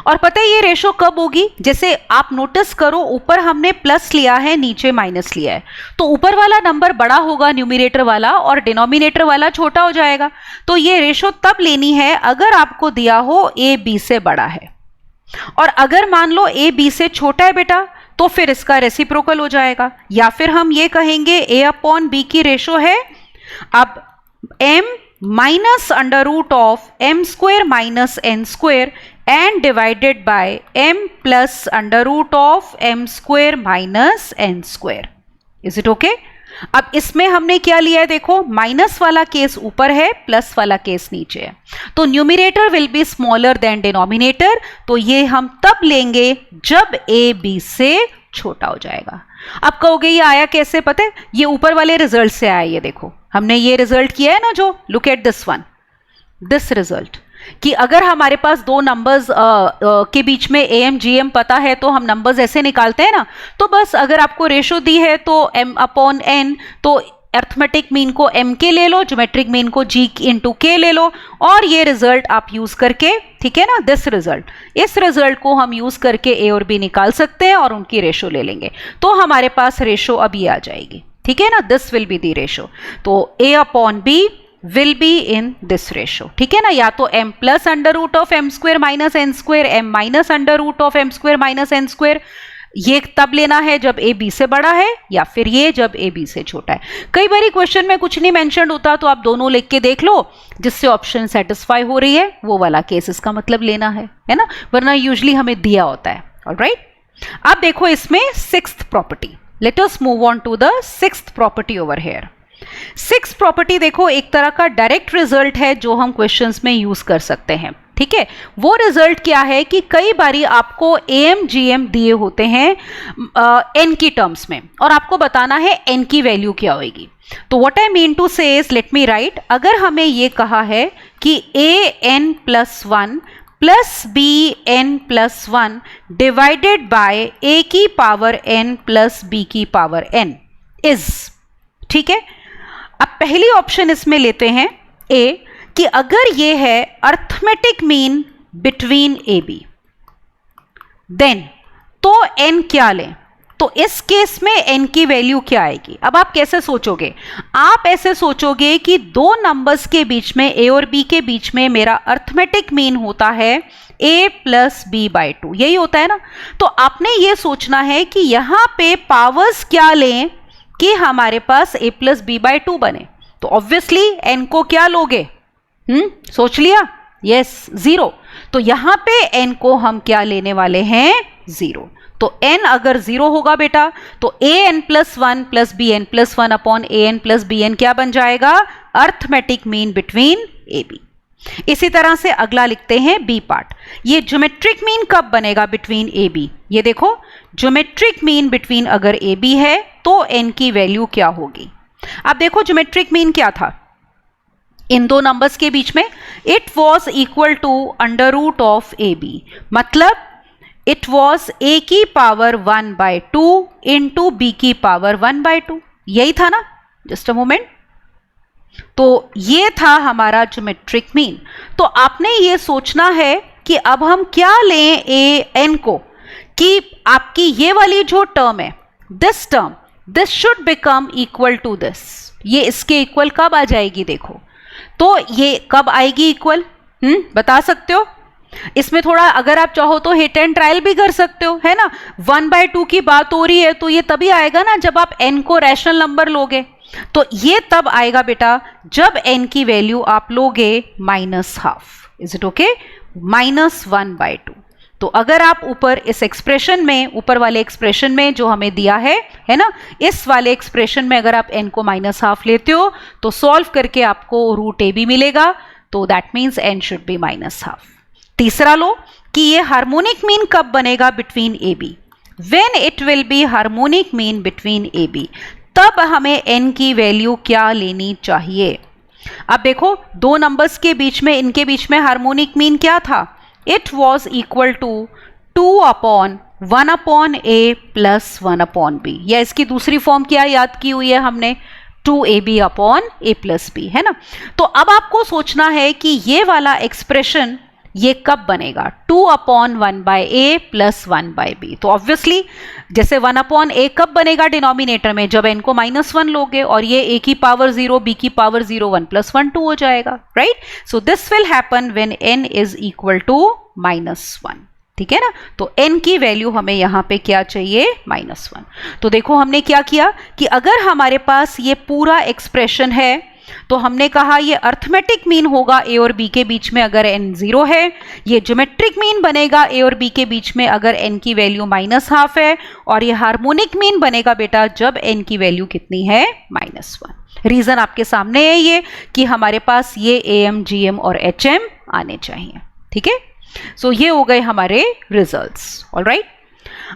और पता है ये ratio कब होगी, जैसे आप नोटिस करो ऊपर हमने प्लस लिया है, नीचे माइनस लिया है, तो ऊपर वाला नंबर बड़ा होगा न्यूमरेटर वाला और डिनोमिनेटर वाला छोटा हो जाएगा। तो ये रेशो तब लेनी है अगर आपको दिया हो ए बी से बड़ा है, और अगर मान लो ए बी से छोटा है बेटा, तो फिर इसका रेसिप्रोकल हो जाएगा। या फिर हम ये कहेंगे ए अपॉन बी की रेशो है अब m minus under root of M square minus N square and divided by m plus under root of M square minus N square. Is it okay? अब इसमें हमने क्या लिया है, देखो माइनस वाला केस ऊपर है, प्लस वाला केस नीचे है, तो numerator will be smaller than denominator. तो ये हम तब लेंगे जब ए बी से छोटा हो जाएगा। अब कहोगे ये आया कैसे, पता है, ये ऊपर वाले रिजल्ट से आया। ये देखो हमने ये रिजल्ट किया है ना, जो look at this one, this result, कि अगर हमारे पास दो नंबर्स के बीच में एम जी एम पता है तो हम नंबर्स ऐसे निकालते हैं ना। तो बस अगर आपको रेशो दी है तो m अपॉन n, तो अर्थमेटिक मीन को m के ले लो, ज्योमेट्रिक मीन को g इंटू k ले लो, और ये रिजल्ट आप यूज करके, ठीक है ना, दिस रिजल्ट, इस रिजल्ट को हम यूज करके a और b निकाल सकते हैं और उनकी रेशो ले लेंगे। तो हमारे पास रेशो अब ये आ जाएगी, ठीक है ना, this will be the ratio. तो a upon b will be in this ratio, ठीक है ना, या तो m plus under root of M square minus N square, m minus under root of M square minus N square. ये तब लेना है जब a b से बड़ा है, या फिर ये जब a b से छोटा है। कई बार क्वेश्चन में कुछ नहीं मेंशन होता, तो आप दोनों लिख के देख लो, जिससे ऑप्शन सेटिस्फाई हो रही है वो वाला केस इसका मतलब लेना है ना, वरना यूजुअली हमें दिया होता है। ऑलराइट, अब देखो इसमें sixth property, let us move on to the sixth property over here. Sixth property देखो एक तरह का डायरेक्ट रिजल्ट है जो हम क्वेश्चंस में यूज कर सकते हैं, ठीक है। वो रिजल्ट क्या है कि कई बारी आपको एम जी एम दिए होते हैं एन की टर्म्स में, और आपको बताना है एन की वैल्यू क्या होगी। तो what I mean to say is, let me write, अगर हमें ये कहा है कि A N plus one plus B N plus one divided by A की पावर एन प्लस बी की पावर एन इज, ठीक है। अब पहली ऑप्शन इसमें लेते हैं ए, कि अगर ये है arithmetic mean between A B, then तो n क्या लें, तो इस केस में n की वैल्यू क्या आएगी। अब आप कैसे सोचोगे, आप ऐसे सोचोगे कि दो नंबर्स के बीच में, a और b के बीच में मेरा अर्थमेटिक मीन होता है a plus B by two, यही होता है ना। तो आपने ये सोचना है कि यहां पे पावर्स क्या लें कि हमारे पास a plus B by two बने। तो ऑब्वियसली n को क्या लोगे, सोच लिया, यस, जीरो। तो यहां पे n को हम क्या लेने वाले हैं, जीरो। तो n अगर जीरो होगा बेटा, तो a n plus one plus B N plus one upon a n plus B N क्या बन जाएगा, arithmetic mean between A B. इसी तरह से अगला लिखते हैं बी पार्ट, ये ज्योमेट्रिक मीन कब बनेगा बिटवीन ए बी। ये देखो ज्योमेट्रिक मीन बिटवीन अगर ए बी है तो n की वैल्यू क्या होगी। अब देखो ज्योमेट्रिक मीन क्या था इन दो नंबर्स के बीच में, it was equal to under root of A B, मतलब इट वॉज ए की पावर 1/2 इंटू बी की पावर 1/2, यही था ना, जस्ट अ मोमेंट। तो ये था हमारा ज्योमेट्रिक मीन। तो आपने ये सोचना है कि अब हम क्या लें ए एन को, कि आपकी ये वाली जो टर्म है, this term, this should become equal to this, ये इसके इक्वल कब आ जाएगी, देखो तो ये कब आएगी इक्वल, बता सकते हो। इसमें थोड़ा अगर आप चाहो तो हिट एंड ट्रायल भी कर सकते हो, है ना। 1/2 की बात हो रही है तो ये तभी आएगा ना जब आप n को रैशनल नंबर लोगे। तो ये तब आएगा बेटा जब n की वैल्यू आप लोगे -12। Is it okay, -1/2। तो अगर आप ऊपर इस एक्सप्रेशन में, ऊपर वाले एक्सप्रेशन में जो हमें दिया है ना, इस वाले एक्सप्रेशन में अगर आप n को -12 लेते हो तो सॉल्व करके आपको रूट ए बी मिलेगा, तो that means n should be -12। तीसरा लो कि ये हार्मोनिक मीन कब बनेगा between A B, when it will be harmonic mean between A B, तब हमें n की वैल्यू क्या लेनी चाहिए। अब देखो दो नंबर्स के बीच में, इनके बीच में हार्मोनिक मीन क्या था, it was equal to 2/1/a plus 1/b, या इसकी दूसरी फॉर्म क्या याद की हुई है हमने, 2ab/a प्लस b, है ना। तो अब आपको सोचना है कि ये वाला एक्सप्रेशन ये कब बनेगा, 2/1/a प्लस 1/b। तो ऑब्वियसली जैसे 1/a कब बनेगा डिनोमिनेटर में, जब n को -1 लोगे, और ये a की पावर 0 b की पावर 0 1 + 1 2 हो जाएगा, right. So this will happen when n is equal to -1, ठीक है ना। तो n की वैल्यू हमें यहां पे क्या चाहिए, -1। तो देखो हमने क्या किया कि अगर हमारे पास ये पूरा एक्सप्रेशन है तो हमने कहा ये अर्थमेटिक मीन होगा a और b के बीच में अगर n 0 है, ये ज्योमेट्रिक मीन बनेगा a और b के बीच में अगर n की वैल्यू -½ है, और ये हार्मोनिक मीन बनेगा बेटा जब n की वैल्यू कितनी है, -1। रीजन आपके सामने है ये कि हमारे पास ये am, gm और hm आने चाहिए, ठीक है। सो ये हो गए हमारे रिजल्ट्स, ऑलराइट।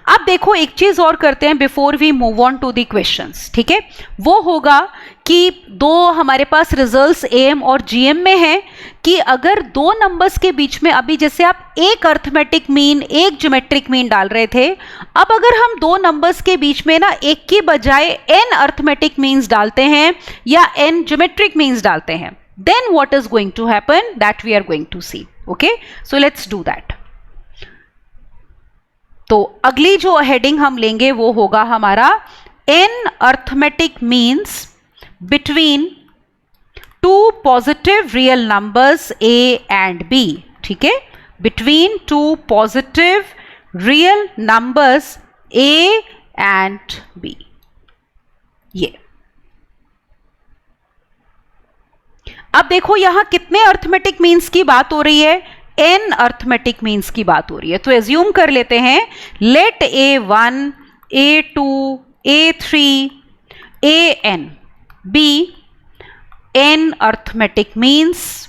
अब देखो एक चीज और करते हैं before we move on to the questions, ठीक है। वो होगा कि दो हमारे पास रिजल्ट्स am और gm में है कि अगर दो नंबर्स के बीच में, अभी जैसे आप एक अर्थमेटिक मीन एक ज्योमेट्रिक मीन डाल रहे थे, अब अगर हम दो नंबर्स के बीच में ना एक की बजाय n अर्थमेटिक मीन्स डालते हैं या n ज्योमेट्रिक मीन्स डालते हैं, then what is going to happen, that we are going to see, okay, so let's do that। तो अगली जो हेडिंग हम लेंगे वो होगा हमारा n arithmetic means between two positive real numbers a and b, ठीक है, between two positive real numbers a and b। ये अब देखो यहां कितने अर्थमेटिक मीन्स की बात हो रही है, n अर्थमेटिक मीन्स की बात हो रही है। तो एज्यूम कर लेते हैं, लेट a1 a2 a3 an be n arithmetic means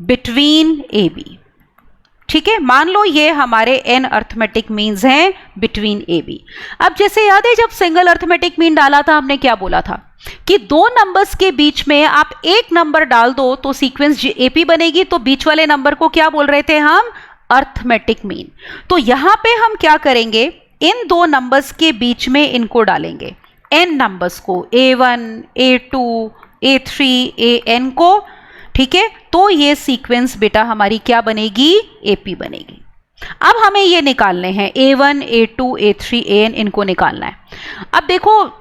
between a b, ठीक है। मान लो ये हमारे n अर्थमेटिक मीन्स हैं बिटवीन a b। अब जैसे याद है जब सिंगल अर्थमेटिक मीन डाला था हमने क्या बोला था कि दो नंबर्स के बीच में आप एक नंबर डाल दो तो सीक्वेंस AP बनेगी, तो बीच वाले नंबर को क्या बोल रहे थे हम, अर्थमेटिक मीन। तो यहां पे हम क्या करेंगे, इन दो नंबर्स के बीच में इनको डालेंगे, n नंबर्स को, a1 a2 a3 an को, ठीक है। तो ये सीक्वेंस बेटा हमारी क्या बनेगी, AP बनेगी। अब हमें ये निकालने हैं a1 a2 a3 an, इनको निकालना है। अब देखो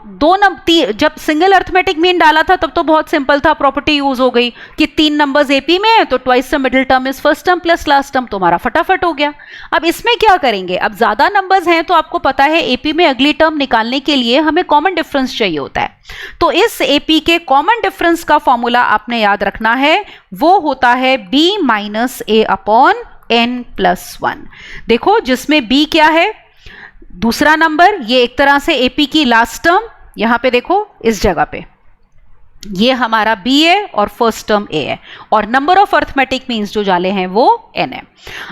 जब सिंगल अर्थमेटिक मीन डाला था तब तो बहुत सिंपल था, प्रॉपर्टी यूज हो गई कि तीन नंबर्स AP में है तो twice the middle term is first term plus last term, तो हमारा फटाफट हो गया। अब इसमें क्या करेंगे, अब ज्यादा नंबर्स हैं तो आपको पता है AP में अगली टर्म निकालने के लिए हमें कॉमन डिफरेंस चाहिए होता है। तो इस AP के कॉमन डिफरेंस का फॉर्मूला आपने याद रखना है, वो होता है b - a/n+1। देखो जिसमें b क्या है, दूसरा नंबर, ये एक तरह से AP की लास्ट टर्म, यहां पे देखो इस जगह पे ये हमारा b है और फर्स्ट टर्म a है, और नंबर ऑफ अर्थमेटिक मीन्स जो डाले हैं वो n है।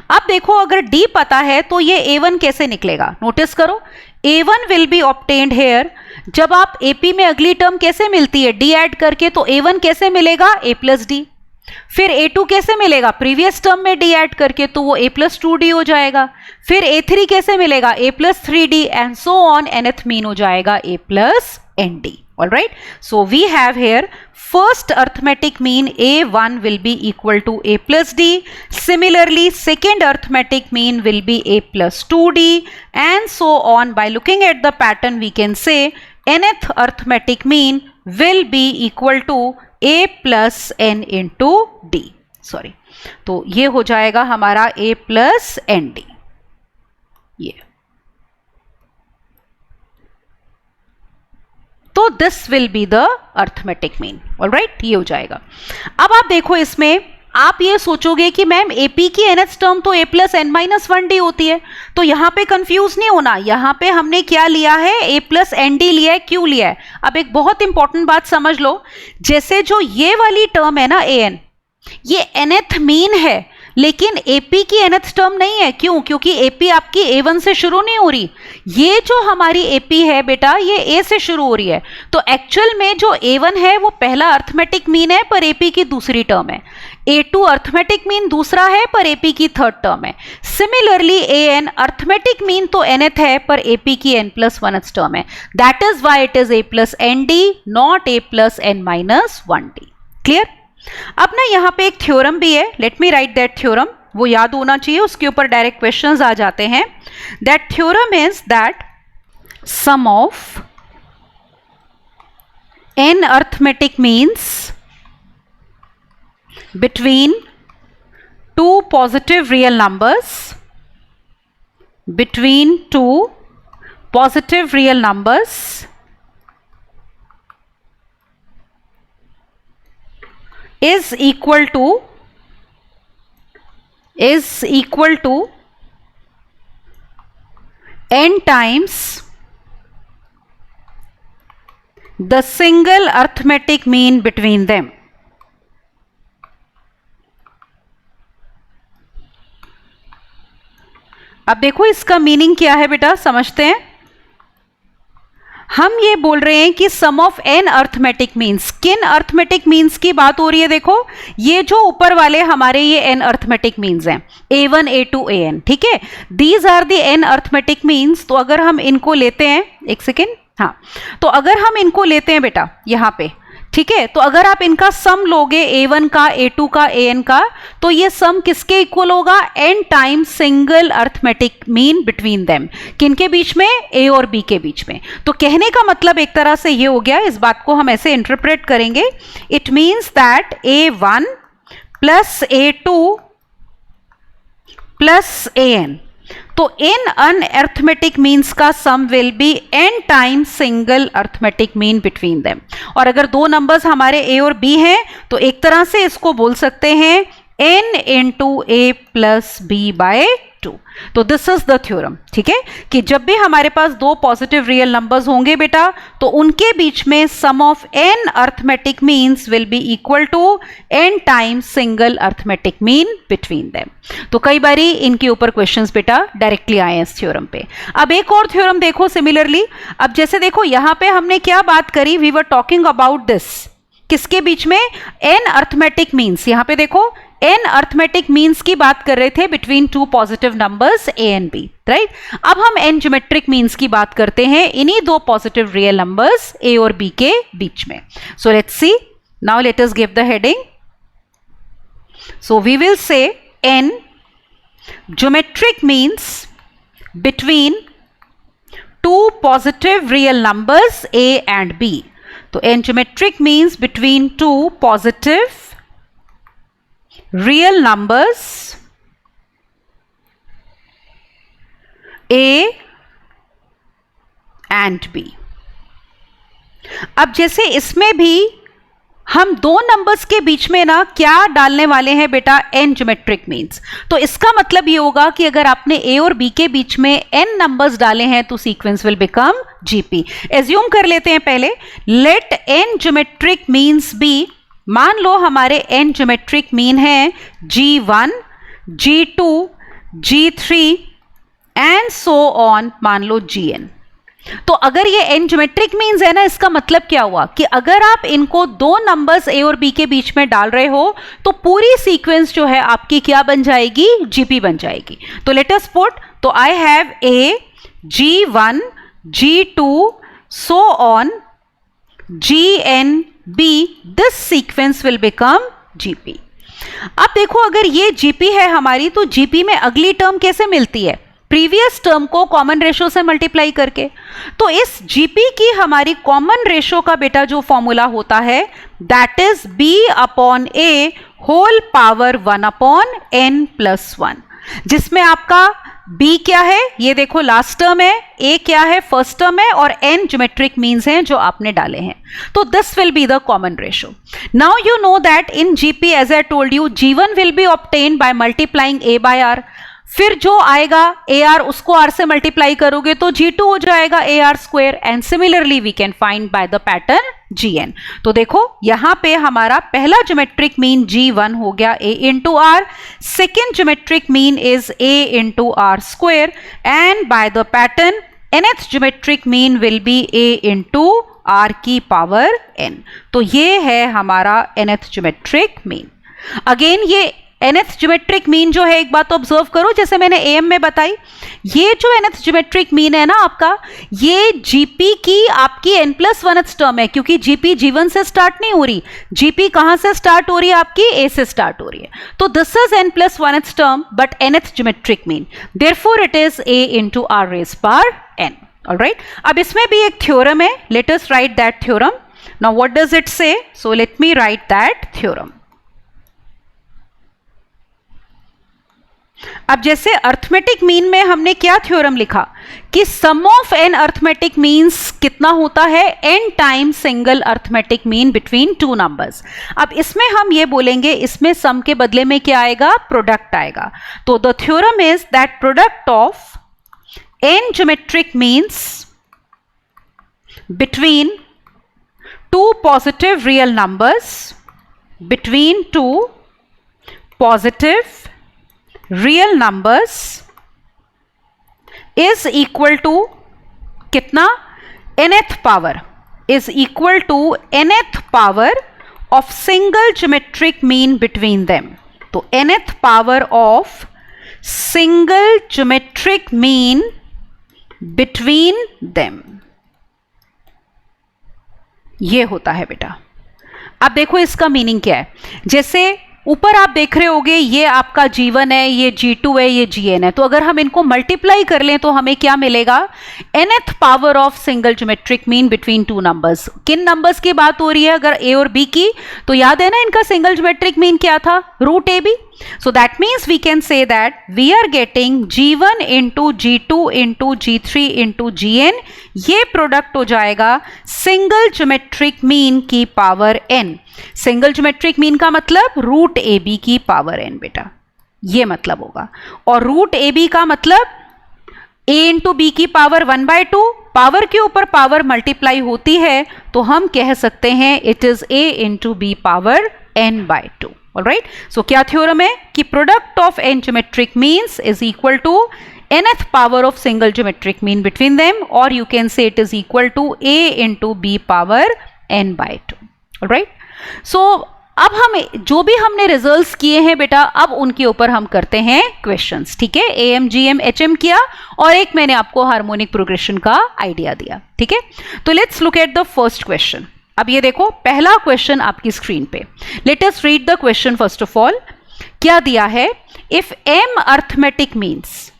अब देखो अगर d पता है तो ये a1 कैसे निकलेगा, नोटिस करो, a1 will be obtained hair. जब आप AP में अगली टर्म कैसे मिलती है, d ऐड करके, तो a1 कैसे मिलेगा, a + d। फिर a2 कैसे मिलेगा, प्रीवियस टर्म में d ऐड करके, तो वो a + 2d हो जाएगा। फिर a3 कैसे मिलेगा, a + 3d, and so on, nth mean हो जाएगा a + nd। Alright, so we have here first arithmetic mean a1 will be equal to a + d. Similarly, second arithmetic mean will be a + 2d, and so on. By looking at the pattern, we can say nth arithmetic mean will be equal to a + n into d. Sorry, तो ये हो जाएगा हमारा a + nd. ये तो this will be the arithmetic mean. Alright, ये हो जाएगा। अब आप देखो इसमें आप ये सोचोगे कि मैम AP की nth टर्म तो a + n-1d होती है, तो यहां पे कंफ्यूज नहीं होना। यहां पे हमने क्या लिया है, a + nd लिया है। क्यों लिया है, अब एक बहुत इंपॉर्टेंट बात समझ लो। जैसे जो ये वाली टर्म है ना an, ये nth मीन है, लेकिन एपी की nth टर्म नहीं है। क्यों? क्योंकि एपी आपकी A1 से शुरू नहीं हो रही। ये जो हमारी एपी है बेटा ये A से शुरू हो रही है। तो एक्चुअल में जो A1 है वो पहला अर्थमेटिक मीन है पर एपी की दूसरी टर्म है। A2 अर्थमेटिक मीन दूसरा है पर एपी की थर्ड टर्म है। सिमिलरली AN अर्थमेटिक मीन तो nth है पर एपी की n+1th टर्म है। That is why it is A+ND not A+n-1D। Clear? अब ना यहाँ पे एक थ्योरम भी है, late me write that theorem, वो याद होना चाहिए, उसके ऊपर डायरेक्ट क्वेश्चंस आ जाते हैं। That theorem is that sum of n arithmetic means between two positive real numbers, between two positive real numbers is equal to n times the single arithmetic mean between them। अब देखो इसका meaning क्या है बेटा, समझते हैं। हम ये बोल रहे हैं कि सम ऑफ n अर्थमेटिक मीन्स, किन अर्थमेटिक मीन्स की बात हो रही है? देखो ये जो ऊपर वाले हमारे ये n अर्थमेटिक मीन्स हैं, A1 A2 AN, ठीक है, these are the n arithmetic means. तो अगर हम इनको लेते हैं, एक सेकेंड, हाँ, तो अगर हम इनको लेते हैं बेटा यहाँ पे, ठीक है, तो अगर आप इनका सम लोगे A1 का, A2 का, AN का, तो ये सम किसके इक्वल होगा? n times single arithmetic mean between them. किनके बीच में? A और B के बीच में। तो कहने का मतलब एक तरह से ये हो गया, इस बात को हम ऐसे इंटरप्रेट करेंगे, it means that A1 plus A2 plus AN, तो इन अनअर्थमेटिक मीन्स का sum will be n times single arithmetic mean between them. और अगर दो नंबर्स हमारे A और B हैं तो एक तरह से इसको बोल सकते हैं n into A plus B by 2। तो दिस इज द थ्योरम, ठीक है, कि जब भी हमारे पास दो पॉजिटिव रियल नंबर्स होंगे बेटा तो उनके बीच में sum of n arithmetic means will be equal to n times single arithmetic mean between them. तो कई बारी इनके ऊपर क्वेश्चंस बेटा डायरेक्टली आए हैं इस थ्योरम पे। अब एक और थ्योरम देखो सिमिलरली। अब जैसे देखो यहाँ पे हमने क्या बात करी, we were talking about this, किसके बीच में? n arithmetic means. यहाँ पे देखो n अर्थमेटिक मीन्स की बात कर रहे थे between two positive numbers A and B, right. अब हम n ज्योमेट्रिक मीन्स की बात करते हैं इन्हीं दो पॉजिटिव रियल नंबर्स A और B के बीच में। So let's see, now let us give the heading. So we will say n geometric means between two positive real numbers A and B। तो n geometric means between two positive real numbers A and B। अब जैसे इसमें भी हम दो numbers के बीच में ना क्या डालने वाले हैं बेटा? n geometric means. तो इसका मतलब ये होगा कि अगर आपने A और B के बीच में n नंबर्स डाले हैं तो sequence will become GP। Assume कर लेते हैं पहले, let n geometric means B, मान लो हमारे n ज्योमेट्रिक मीन है G1, G2, G3 and so on, मान लो Gn। तो अगर ये n ज्योमेट्रिक मीन्स है ना, इसका मतलब क्या हुआ कि अगर आप इनको दो नंबर्स A और B के बीच में डाल रहे हो तो पूरी सीक्वेंस जो है आपकी क्या बन जाएगी? GP बन जाएगी। तो लेट अस पुट, तो I have A, G1, G2 so on Gn B, this sequence will become GP। अब देखो अगर ये GP है हमारी, तो GP में अगली टर्म कैसे मिलती है? प्रीवियस टर्म को कॉमन रेशो से मल्टीप्लाई करके। तो इस GP की हमारी कॉमन रेशो का बेटा जो फॉर्मूला होता है that is B upon A whole power 1 upon n plus 1, जिसमें आपका B क्या है? ये देखो लास्ट टर्म है, A क्या है? फर्स्ट टर्म है, और n ज्योमेट्रिक मीन्स हैं जो आपने डाले हैं। तो this will be the common ratio. Now you know that in GP, as I told you, G1 will be obtain by multiplying A by R। फिर जो आएगा AR उसको R से मल्टीप्लाई करोगे तो G2 हो जाएगा AR square, and similarly we can find by the pattern GN। तो देखो यहां पे हमारा पहला ज्योमेट्रिक मीन G1 हो गया A into R, second geometric mean is A into R square, and bye the pattern nth geometric mean will be A into R की power n। तो ये है हमारा nth ज्योमेट्रिक मीन। अगेन ये nth geometric mean जो है, एक बात तो ऑब्जर्व करो, जैसे मैंने AM में बताई, ये जो nth ज्योमेट्रिक मीन है ना आपका, ये GP की आपकी n+1th टर्म है, क्योंकि GP G1 से स्टार्ट नहीं हो रही, GP कहां से स्टार्ट हो रही है आपकी, A से स्टार्ट हो रही है। तो this is n+1th term but nth geometric mean, therefore it is A into R raise power n। Alright, अब इसमें भी एक थ्योरम है, let us write that theorem. Now what does it say? So let me write that theorem. अब जैसे arithmetic mean में हमने क्या थ्योरम लिखा कि सम ऑफ n अर्थमेटिक मीन्स कितना होता है, n time single arithmetic mean between two numbers. अब इसमें हम ये बोलेंगे, इसमें सम के बदले में क्या आएगा, प्रोडक्ट आएगा। तो the theorem is that product of n geometric means between two positive real numbers, between two positive real numbers is equal to कितना, nth power, is equal to nth power of single geometric mean between them. तो nth power of single geometric mean between them, ये होता है बेटा। अब देखो इसका meaning क्या है, जैसे ऊपर आप देख रहे होगे ये आपका G1 है, ये G2 है, ये Gn है। तो अगर हम इनको मल्टीप्लाई कर लें तो हमें क्या मिलेगा, nth power of single geometric mean between two numbers. किन नंबर्स की बात हो रही है, अगर A और B की, तो याद है ना इनका सिंगल ज्योमेट्रिक मीन क्या था, root AB। So that means we can say that we are getting G1 into G2 into G3 into Gn, ये प्रोडक्ट हो जाएगा सिंगल ज्योमेट्रिक मीन की power n। Single geometric mean का मतलब root AB की power n बेटा, ये मतलब होगा। और रूट AB का मतलब A इंटू बी की पावर 1/2, पावर के ऊपर पावर मल्टीप्लाई होती है तो हम कह सकते हैं it is A into B power n/2। Alright, so क्या थ्योरम है कि product of n geometric means is equal to nth power of single geometric mean between them, और you can say it is equal to A into B power n/2। Alright, so अब हम जो भी हमने results किए हैं बेटा, अब उनके ऊपर हम करते हैं क्वेश्चंस। ठीक है, AM GM HM किया और एक मैंने आपको हार्मोनिक प्रोग्रेशन का आइडिया दिया। ठीक है, तो let's look at the first question. अब ये देखो पहला क्वेश्चन आपकी स्क्रीन पे, let us read the question first of all. क्या दिया है, if m arithmetic means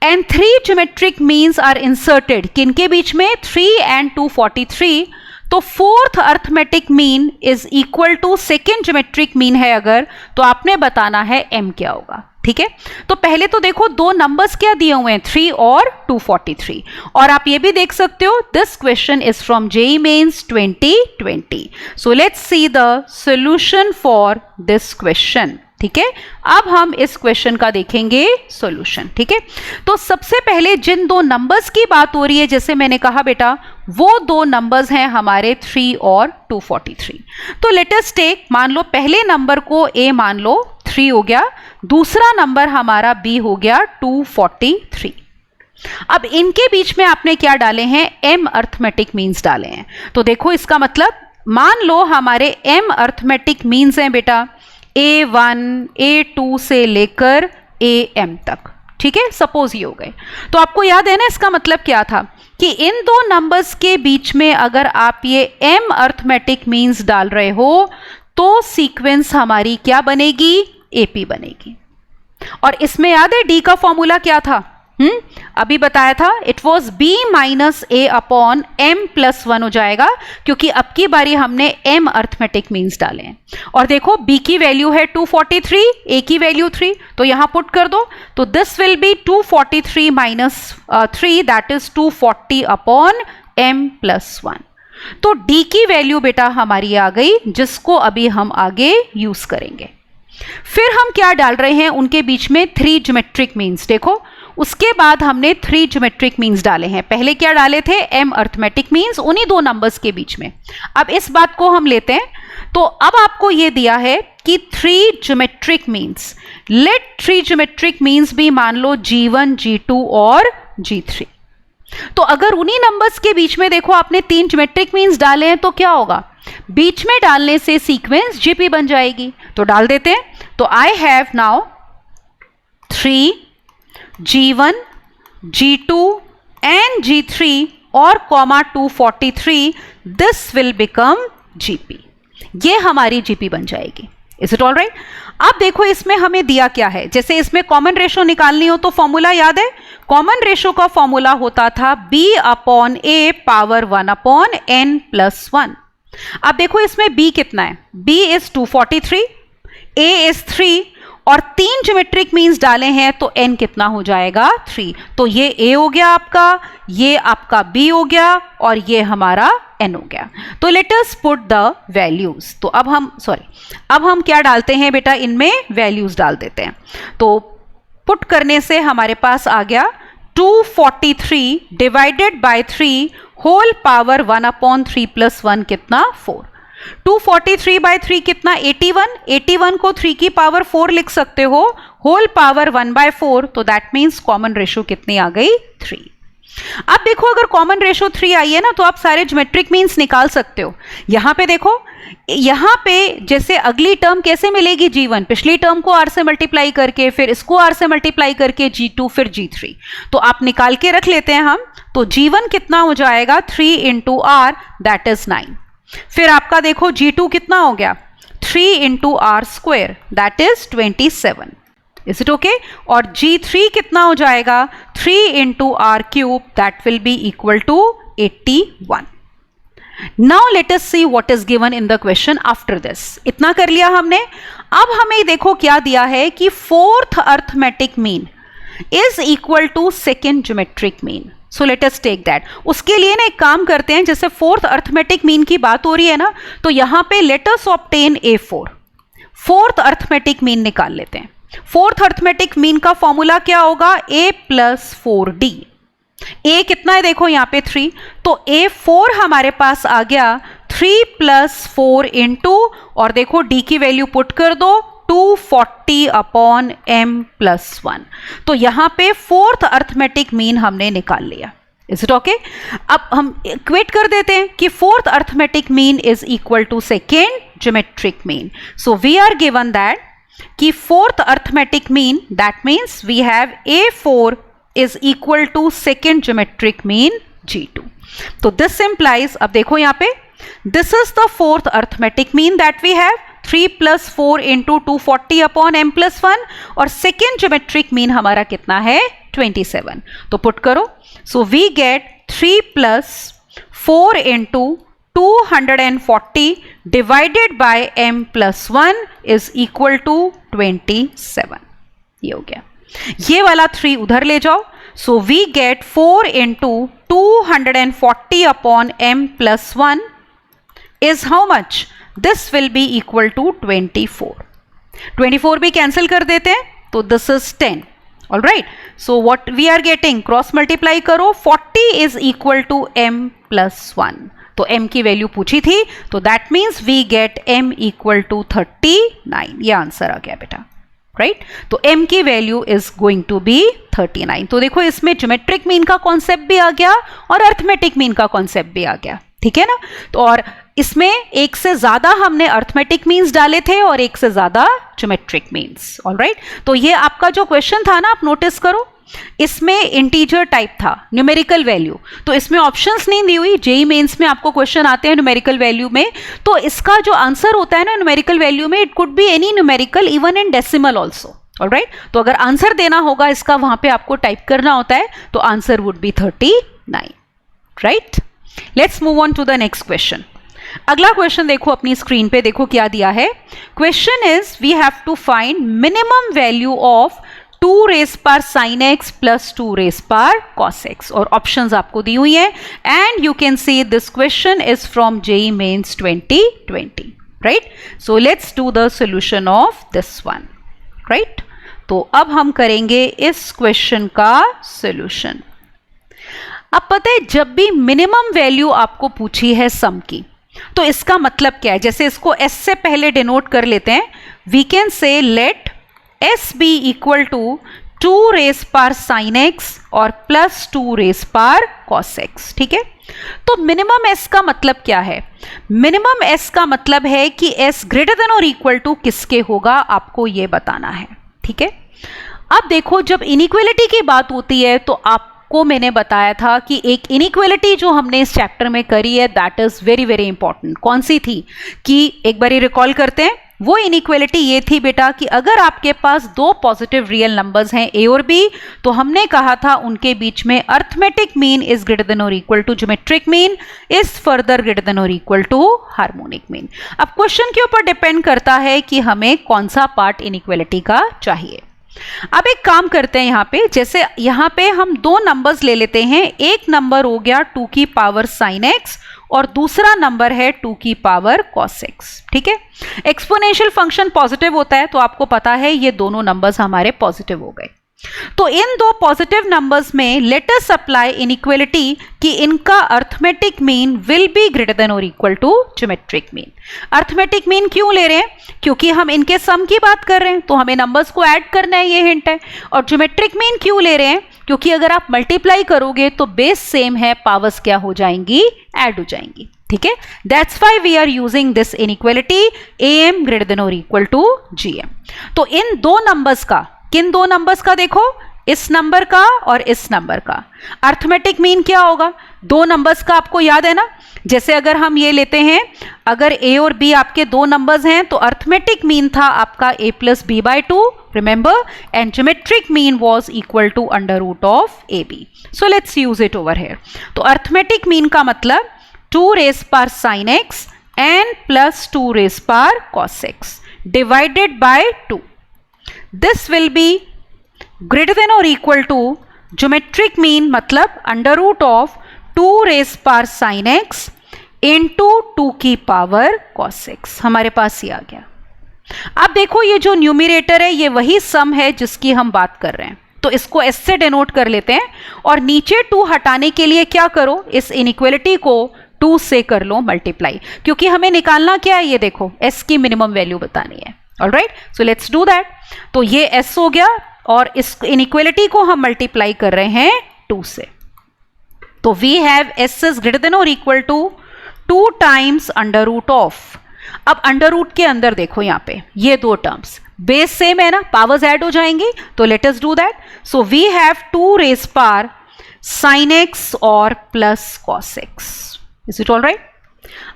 and 3 geometric means are inserted, किनके बीच में, 3 and 243, तो fourth arithmetic mean is equal to second geometric mean है अगर, तो आपने बताना है m क्या होगा। ठीक है, तो पहले तो देखो दो नंबर्स क्या दिए हुए हैं, 3 और 243, और आप ये भी देख सकते हो this question is from JEE Mains 2020। So let's see the solution for this question. ठीक है, अब हम इस क्वेश्चन का देखेंगे सॉल्यूशन। ठीक है, तो सबसे पहले जिन दो नंबर्स की बात हो रही है, जैसे मैंने कहा बेटा, वो दो नंबर्स हैं हमारे 3 और 243। तो लेट अस टेक, मान लो पहले नंबर को A मान लो 3 हो गया, दूसरा नंबर हमारा B हो गया 243। अब इनके बीच में आपने क्या डाले हैं, m अर्थमेटिक मीन्स डाले हैं। तो देखो इसका मतलब, मान लो हमारे m अर्थमेटिक मीन्स हैं बेटा A1 A2 से लेकर AM तक। ठीक है, सपोज ये हो गए, तो आपको याद है ना इसका मतलब क्या था कि इन दो नंबर्स के बीच में अगर आप ये m अर्थमेटिक मीन्स डाल रहे हो तो सीक्वेंस हमारी क्या बनेगी, AP बनेगी। और इसमें याद है D का फॉर्मूला क्या था, अभी बताया था, it was B minus A upon M+1 हो जाएगा, क्योंकि अब की बारी हमने m अर्थमेटिक मीन्स डाले हैं। और देखो B की वैल्यू है 243, A की वैल्यू 3, तो यहां पुट कर दो, तो this will B 243 minus 3, that is 240 upon M+1। तो D की वैल्यू बेटा हमारी आ गई, जिसको अभी हम आगे यूज करेंगे। फिर हम क्या डाल रहे हैं उनके बीच में, 3 ज्योमेट्रिक मीन्स। देखो उसके बाद हमने 3 ज्योमेट्रिक मीन्स डाले हैं। पहले क्या डाले थे, m अर्थमेटिक मीन्स उन्हीं दो नंबर्स के बीच में। अब इस बात को हम लेते हैं, तो अब आपको यह दिया है कि 3 geometric means, let 3 geometric means भी मान लो G1, G2 और G3। तो अगर उन्हीं नंबर्स के बीच में देखो आपने 3 ज्योमेट्रिक मीन्स डाले हैं तो क्या होगा, बीच में डालने से सीक्वेंस जीपी बन जाएगी। तो डाल देते हैं। तो I have now 3 G1, G2 and G3 और comma 243, this will become GP. ये हमारी जीपी बन जाएगी। Is it all right? अब देखो इसमें हमें दिया क्या है, जैसे इसमें कॉमन रेशो निकालनी हो तो फॉर्मूला याद है, कॉमन रेशो का फॉर्मूला होता था b upon a power 1 upon n plus 1। अब देखो इसमें b कितना है, b इज 243, a इज 3 और 3 ज्योमेट्रिक मीन्स डाले हैं तो n कितना हो जाएगा, 3। तो ये a हो गया आपका, ये आपका b हो गया और ये हमारा n हो गया। तो let us put the values. तो अब हम क्या डालते हैं बेटा, इनमें वैल्यूज डाल देते हैं। तो पुट करने से हमारे पास आ गया 243 divided by 3 whole power 1 upon 3 plus 1 कितना, 4। 243 बाय 3 कितना, 81। 81 को 3 की पावर 4 लिख सकते हो, होल पावर 1 बाय 4। तो दैट मीन्स कॉमन रेशो कितनी आ गई, 3। अब देखो अगर कॉमन रेशो 3 आई है ना तो आप सारे ज्योमेट्रिक मीन्स निकाल सकते हो। यहां पे देखो, यहां पे जैसे अगली टर्म कैसे मिलेगी, G1 पिछली टर्म को R से मल्टीप्लाई करके, फिर इसको R से मल्टीप्लाई करके G2, फिर G3। तो आप निकाल के रख लेते हैं हम। तो G1 कितना हो जाएगा, 3 इंटू R दैट इज 9। फिर आपका देखो G2 कितना हो गया, 3 into R square that is 27। Is it okay? और G3 कितना हो जाएगा, 3 into R cube that will be equal to 81। Now let us see what is given in the question after this. इतना कर लिया हमने। अब हमें देखो क्या दिया है कि 4th arithmetic mean is equal to 2nd geometric mean. So let us take that. उसके लिए ना एक काम करते हैं, जैसे 4th अर्थमेटिक मीन की बात हो रही है ना, तो यहां पे लेट अस obtain A4, 4th arithmetic mean निकाल लेते हैं। 4th अर्थमेटिक मीन का फॉर्मूला क्या होगा, a प्लस 4d। a कितना है देखो यहां पे 3, तो A4 हमारे पास आ गया 3 प्लस 4 इंटू, और देखो d की वैल्यू पुट कर दो 240 अपॉन m प्लस 1। तो यहां पे 4th अर्थमेटिक मीन हमने निकाल लिया। Is it okay? अब हम इक्वेट कर देते हैं कि 4th arithmetic mean is equal to 2nd geometric mean. So we are given that कि 4th arithmetic mean that means we have A4 is equal to 2nd geometric mean G2। तो this implies, अब देखो यहाँ पे, this is the 4th arithmetic mean that we have, 3 plus 4 into 240 upon m plus 1, और 2nd geometric mean हमारा कितना है, 27। तो पुट करो। so we get 3 plus 4 into 240 divided by m plus 1 is equal to 27। ये हो गया। ये वाला 3 उधर ले जाओ। So we get 4 into 240 upon m plus 1 is how much, this will be equal to 24। 24 भी कैंसिल कर देते हैं, तो this is 10। All right, so what we are getting, cross multiply करो, 40 is equal to m plus 1। तो m की value पूछी थी, तो that means we get m equal to 39। ये आंसर आ गया बेटा, राइट? तो m की value is going to be 39। तो देखो इसमें ज्योमेट्रिक मीन का कॉन्सेप्ट भी आ गया और अर्थमेटिक मीन का कॉन्सेप्ट भी आ गया, ठीक है ना? तो और इसमें एक से ज्यादा हमने अर्थमेटिक मीन्स डाले थे और एक से ज्यादा ज्योमेट्रिक मीन्स। ऑलराइट, तो ये आपका जो क्वेश्चन था ना, आप नोटिस करो, इसमें इंटीजर टाइप था, न्यूमेरिकल वैल्यू, तो इसमें ऑप्शंस नहीं दी हुई। जेई मेंस में आपको क्वेश्चन आते हैं न्यूमेरिकल वैल्यू में, तो इसका जो आंसर होता है ना न्यूमेरिकल वैल्यू में, it could be any numerical, even in decimal also. Alright, तो अगर आंसर देना होगा इसका, वहां पे आपको टाइप करना होता है, तो answer would be 39। Right, let's move on to the next question. अगला क्वेश्चन देखो अपनी स्क्रीन पे, देखो क्या दिया है। Question is we have to find minimum value of 2 raise power sine x plus 2 raise power cos x, और options आपको दी हुई है। And you can see this question is from JEE mains 2020। Right. So let's do the solution of this one. Right. तो अब हम करेंगे इस क्वेश्चन का सॉल्यूशन. अब पता है जब भी मिनिमम वैल्यू आपको पूछी है सम की, तो इसका मतलब क्या है, जैसे इसको एस से पहले डिनोट कर लेते हैं. We can say let S be equal to 2 raise power sine x और plus 2 raise power cos x. ठीक है. तो मिनिमम एस का मतलब क्या है? मिनिमम एस का मतलब है कि एस ग्रेटर देन और इक्वल टू किसके होगा, आपको यह बताना है. ठीक है. अब देखो जब इनइक्वालिटी की बात होती है तो आपको मैंने बताया था कि एक इनइक्वालिटी जो हमने इस चैप्टर में करी है that is very very important. कौन सी थी कि एक बार रिकॉल करते हैं. वो इनइक्वालिटी ये थी बेटा कि अगर आपके पास दो पॉजिटिव रियल नंबर्स हैं ए और बी, तो हमने कहा था उनके बीच में arithmetic mean is greater than और equal to geometric mean is further greater than और इक्वल टू हार्मोनिक मीन. अब क्वेश्चन के ऊपर डिपेंड करता है कि हमें कौन सा पार्ट इनइक्वालिटी का चाहिए. अब एक काम करते हैं, यहां पे जैसे यहां पे हम दो नंबर्स ले लेते हैं. एक नंबर हो गया 2 की पावर साइन एक्स और दूसरा नंबर है 2 की पावर कॉस एक्स. ठीक है. एक्सपोनेंशियल फंक्शन पॉजिटिव होता है तो आपको पता है ये दोनों नंबर्स हमारे पॉजिटिव हो गए. तो इन दो पॉजिटिव नंबर्स में लेट अस अप्लाई इनइक्वालिटी कि इनका arithmetic mean will be greater than और equal to geometric mean. Arithmetic mean क्यों ले रहे हैं? क्योंकि हम इनके सम की बात कर रहे हैं तो हमें नंबर्स को ऐड करना है, ये हिंट है. और ज्योमेट्रिक मीन क्यों ले रहे हैं? क्योंकि अगर आप मल्टीप्लाई करोगे तो बेस सेम है, पावर्स क्या हो जाएंगी, ऐड हो जाएंगी. ठीक है. That's why we are using this inequality am greater than और इक्वल टू gm. तो इन दो नंबर्स का, किन दो नंबर्स का देखो, इस नंबर का और इस नंबर का अर्थमेटिक मीन क्या होगा? दो नंबर्स का आपको याद है ना. जैसे अगर हम ये लेते हैं, अगर a और b आपके दो नंबर्स हैं तो अर्थमेटिक मीन था आपका a plus b by 2, remember, and geometric mean was equal to under root of ab. So let's use it over here. तो अर्थमेटिक मीन का मतलब 2 raise power sine x and plus 2 raise power cos x divided by 2. This will be greater than or equal to geometric mean मतलब under root of 2 raise power sine x into 2 की power cos x. हमारे पास ये आ गया. अब देखो ये जो न्यूमिरेटर है ये वही सम है जिसकी हम बात कर रहे हैं, तो इसको एस से डिनोट कर लेते हैं. और नीचे 2 हटाने के लिए क्या करो, इस इनइक्वालिटी को 2 से कर लो मल्टीप्लाई, क्योंकि हमें निकालना क्या है, ये देखो एस की मिनिमम वैल्यू बतानी है. Alright, so let's do that. तो ये s हो गया और इस इनइक्वालिटी को हम मल्टीप्लाई कर रहे हैं 2 से. तो we have s is greater than और equal to 2 times under root of. अब अंडर रूट के अंदर देखो यहां पे ये दो टर्म्स बेस सेम है ना, पावर्स ऐड हो जाएंगी. तो let us do that. So we have 2 raise power sine x और plus cos x. Is it all right?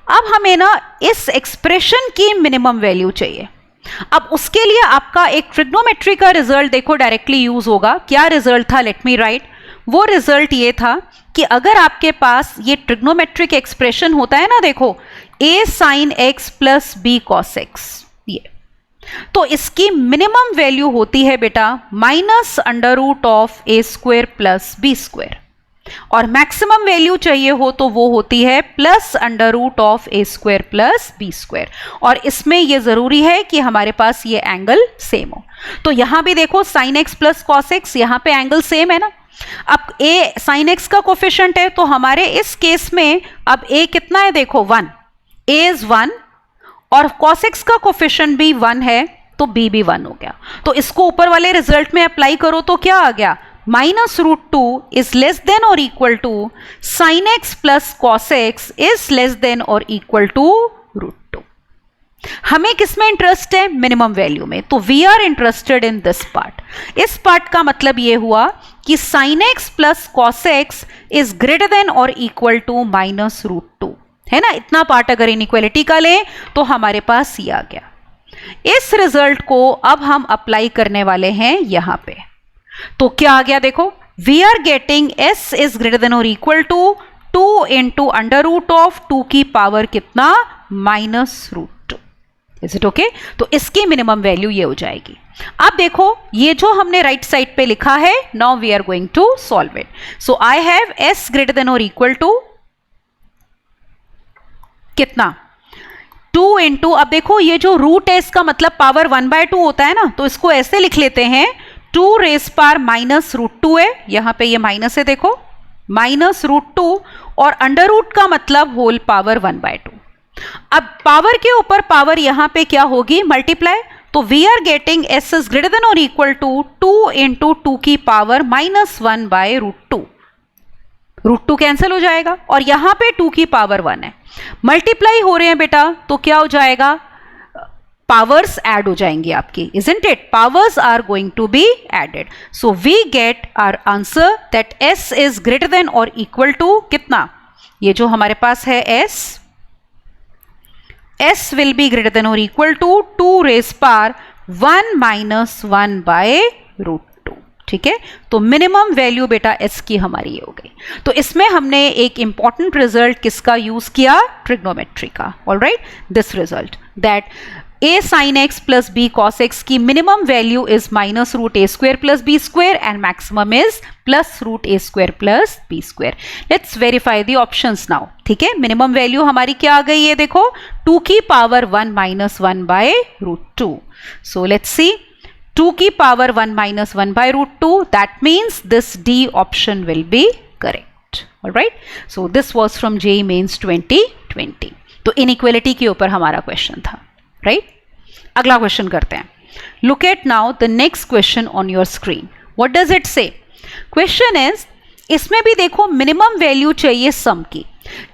अब हमें ना इस एक्सप्रेशन की मिनिमम वैल्यू चाहिए. अब उसके लिए आपका एक ट्रिग्नोमेट्री का रिजल्ट देखो डायरेक्टली यूज होगा. क्या रिजल्ट था, लेट मी राइट. वो रिजल्ट ये था कि अगर आपके पास ये ट्रिग्नोमेट्रिक एक्सप्रेशन होता है ना, देखो a sine x plus b cos x, ये तो इसकी मिनिमम वैल्यू होती है बेटा minus under root of a square plus b square, और मैक्सिमम वैल्यू चाहिए हो तो वो होती है plus under root of a square plus b square. और इसमें ये जरूरी है कि हमारे पास ये एंगल सेम हो. तो यहां भी देखो sign x plus cos x, यहां पे एंगल सेम है ना. अब ए साइन एक्स का कोफिशिएंट है तो हमारे इस केस में अब ए कितना है, देखो 1, ए इज 1 और कॉस एक्स का कोफिशिएंट भी 1 है तो बी भी 1 हो गया. तो इसको ऊपर वाले रिजल्ट में अप्लाई करो तो क्या आ गया, minus root 2 is less than और equal to sine x plus cos x is less than और इक्वल टू रूट 2. हमें किसमें इंटरेस्ट है, मिनिमम वैल्यू में. तो we are interested in this part. इस पार्ट का मतलब ये हुआ कि sine x plus cos x is greater than और इक्वल टू माइनस रूट 2 है ना. इतना पार्ट अगर इनइक्वालिटी का लें तो हमारे पास ये आ गया. इस रिजल्ट को अब हम अप्लाई करने वाले हैं यहां पे. तो क्या आ गया देखो, we are getting s is greater than और equal to 2 into under root of 2 की पावर कितना, minus root 2. Is it okay? तो इसकी मिनिमम वैल्यू ये हो जाएगी. अब देखो ये जो हमने राइट साइड पे लिखा है, now we are going to solve it. So I have s greater than और इक्वल टू कितना, 2 इंटू, अब देखो ये जो रूट है इसका मतलब पावर 1/2 होता है ना, तो इसको ऐसे लिख लेते हैं 2 रेज पावर माइनस रूट 2 है, यहां पे ये माइनस है देखो, माइनस रूट 2, और अंडर रूट का मतलब होल पावर 1/2। अब पावर के ऊपर पावर यहां पे क्या होगी, मल्टीप्लाई, तो we are getting s is greater than और इक्वल टू 2 इंटू 2 की पावर -1/√2। √2 कैंसिल हो जाएगा और यहां पे 2 की पावर 1 है, मल्टीप्लाई हो रहे हैं बेटा, तो क्या हो जाएगा, पावर्स ऐड हो जाएंगे आपकी, isn't it? Powers are going to be added. So we get our answer that s is greater than or equal to कितना, ये जो हमारे पास है s will be greater than or equal to 2 raised power 1 minus 1/√2। ठीक है, तो minimum value बेटा s की हमारी ये हो गई। तो इसमें हमने एक इंपॉर्टेंट रिजल्ट किसका यूज किया, ट्रिग्नोमेट्री का। Alright, this result that a sin x plus b cos x की minimum value is -√a² plus b² and maximum is +√a² plus b²। Let's verify the options now. ठीक है, minimum value हमारी क्या आ गई है, देखो 2 की power 1 minus 1/√2। So let's see, 2 की power 1 minus 1/√2, that means this D option will be correct. Alright, so this was from JEE Mains 2020। तो इनइक्वालिटी के ऊपर हमारा क्वेश्चन था, राइट। अगला क्वेश्चन करते हैं। Look at now the next question on your screen. What does it से? Question is, इसमें भी देखो मिनिमम वैल्यू चाहिए सम की।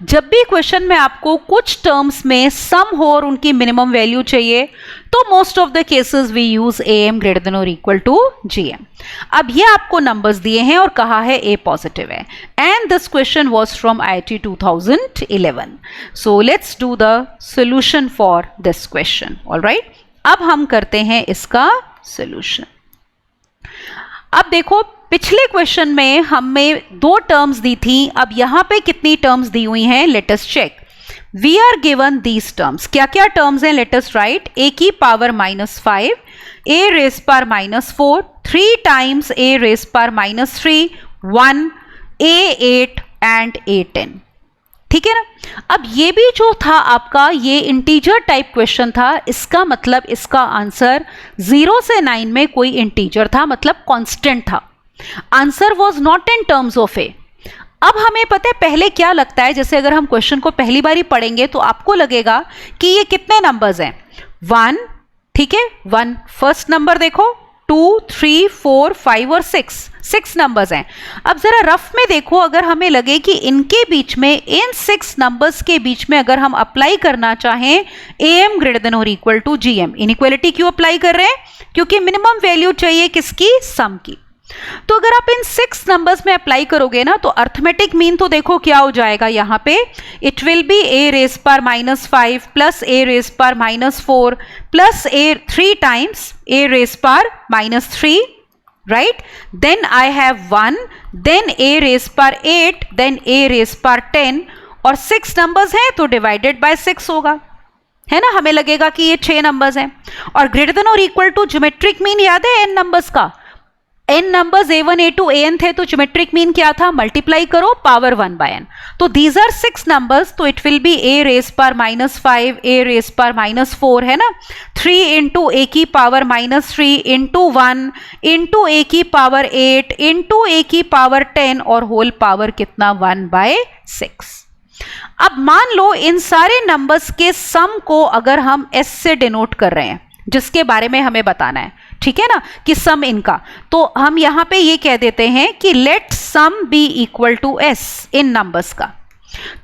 जब भी क्वेश्चन में आपको कुछ टर्म्स में सम हो और उनकी मिनिमम वैल्यू चाहिए, तो most of the cases we use am greater than और इक्वल टू gm। अब ये आपको नंबर्स दिए हैं और कहा है a पॉजिटिव है, and this question was from IIT 2011। So let's do the solution for this question. Alright, अब हम करते हैं इसका सॉल्यूशन। अब देखो, पिछले क्वेश्चन में हमें 2 टर्म्स दी थी, अब यहां पे कितनी टर्म्स दी हुई हैं, let us check. We are given these terms, क्या क्या टर्म्स हैं, लेट अस राइट। a की power -5, a raise power -4, 3 times a raise power -3, 1, a8 and a10। ठीक है ना। अब ये भी जो था आपका, ये इंटीजर टाइप क्वेश्चन था, इसका मतलब इसका आंसर 0 से 9 में कोई इंटीजर था, मतलब कांस्टेंट था। Answer was not in terms of A. अब हमें पता है पहले क्या लगता है, जैसे अगर हम क्वेश्चन को पहली बारी पढ़ेंगे तो आपको लगेगा कि ये कितने नंबर्स हैं, 1, ठीक है, 1 फर्स्ट नंबर देखो, 2, 3, 4, 5 और 6 नंबर्स हैं। अब जरा रफ में देखो, अगर हमें लगे कि इनके बीच में, इन 6 नंबर्स के बीच में अगर हम अप्लाई करना चाहें am ग्रेटर देन और इक्वल टू gm, इनइक्वालिटी क्यों अप्लाई कर रहे हैं, क्योंकि मिनिमम वैल्यू चाहिए किसकी, सम की। तो अगर आप इन 6 नंबर्स में अप्लाई करोगे ना, तो अर्थमेटिक मीन तो देखो क्या हो जाएगा यहां पे, it will be a raise power -5 plus a raise power -4 plus a 3 times a raise power -3, right? Then I have 1, then a raised power 8, then a raised power 10, और 6 नंबर्स हैं तो डिवाइडेड बाय 6 होगा, है ना। हमें लगेगा कि ये 6 नंबर्स हैं, और ग्रेटर देन और इक्वल टू ज्योमेट्रिक मीन याद है n नंबर्स का, n numbers a1 a2 an थे, तो ज्योमेट्रिक मीन क्या था, मल्टीप्लाई करो पावर 1 बाय n। तो दीज आर 6 नंबर्स, तो it will be a raise power -5, a raise power -4, है ना, 3 इंटू a की पावर -3 इंटू 1 इंटू a की पावर 8 इंटू a की पावर 10 और होल पावर कितना, 1/6। अब मान लो इन सारे नंबर्स के सम को अगर हम s से डिनोट कर रहे हैं, जिसके बारे में हमें बताना है, ठीक है ना, कि सम इनका, तो हम यहां पे ये कह देते हैं कि let sum be equal to s इन नंबर्स का।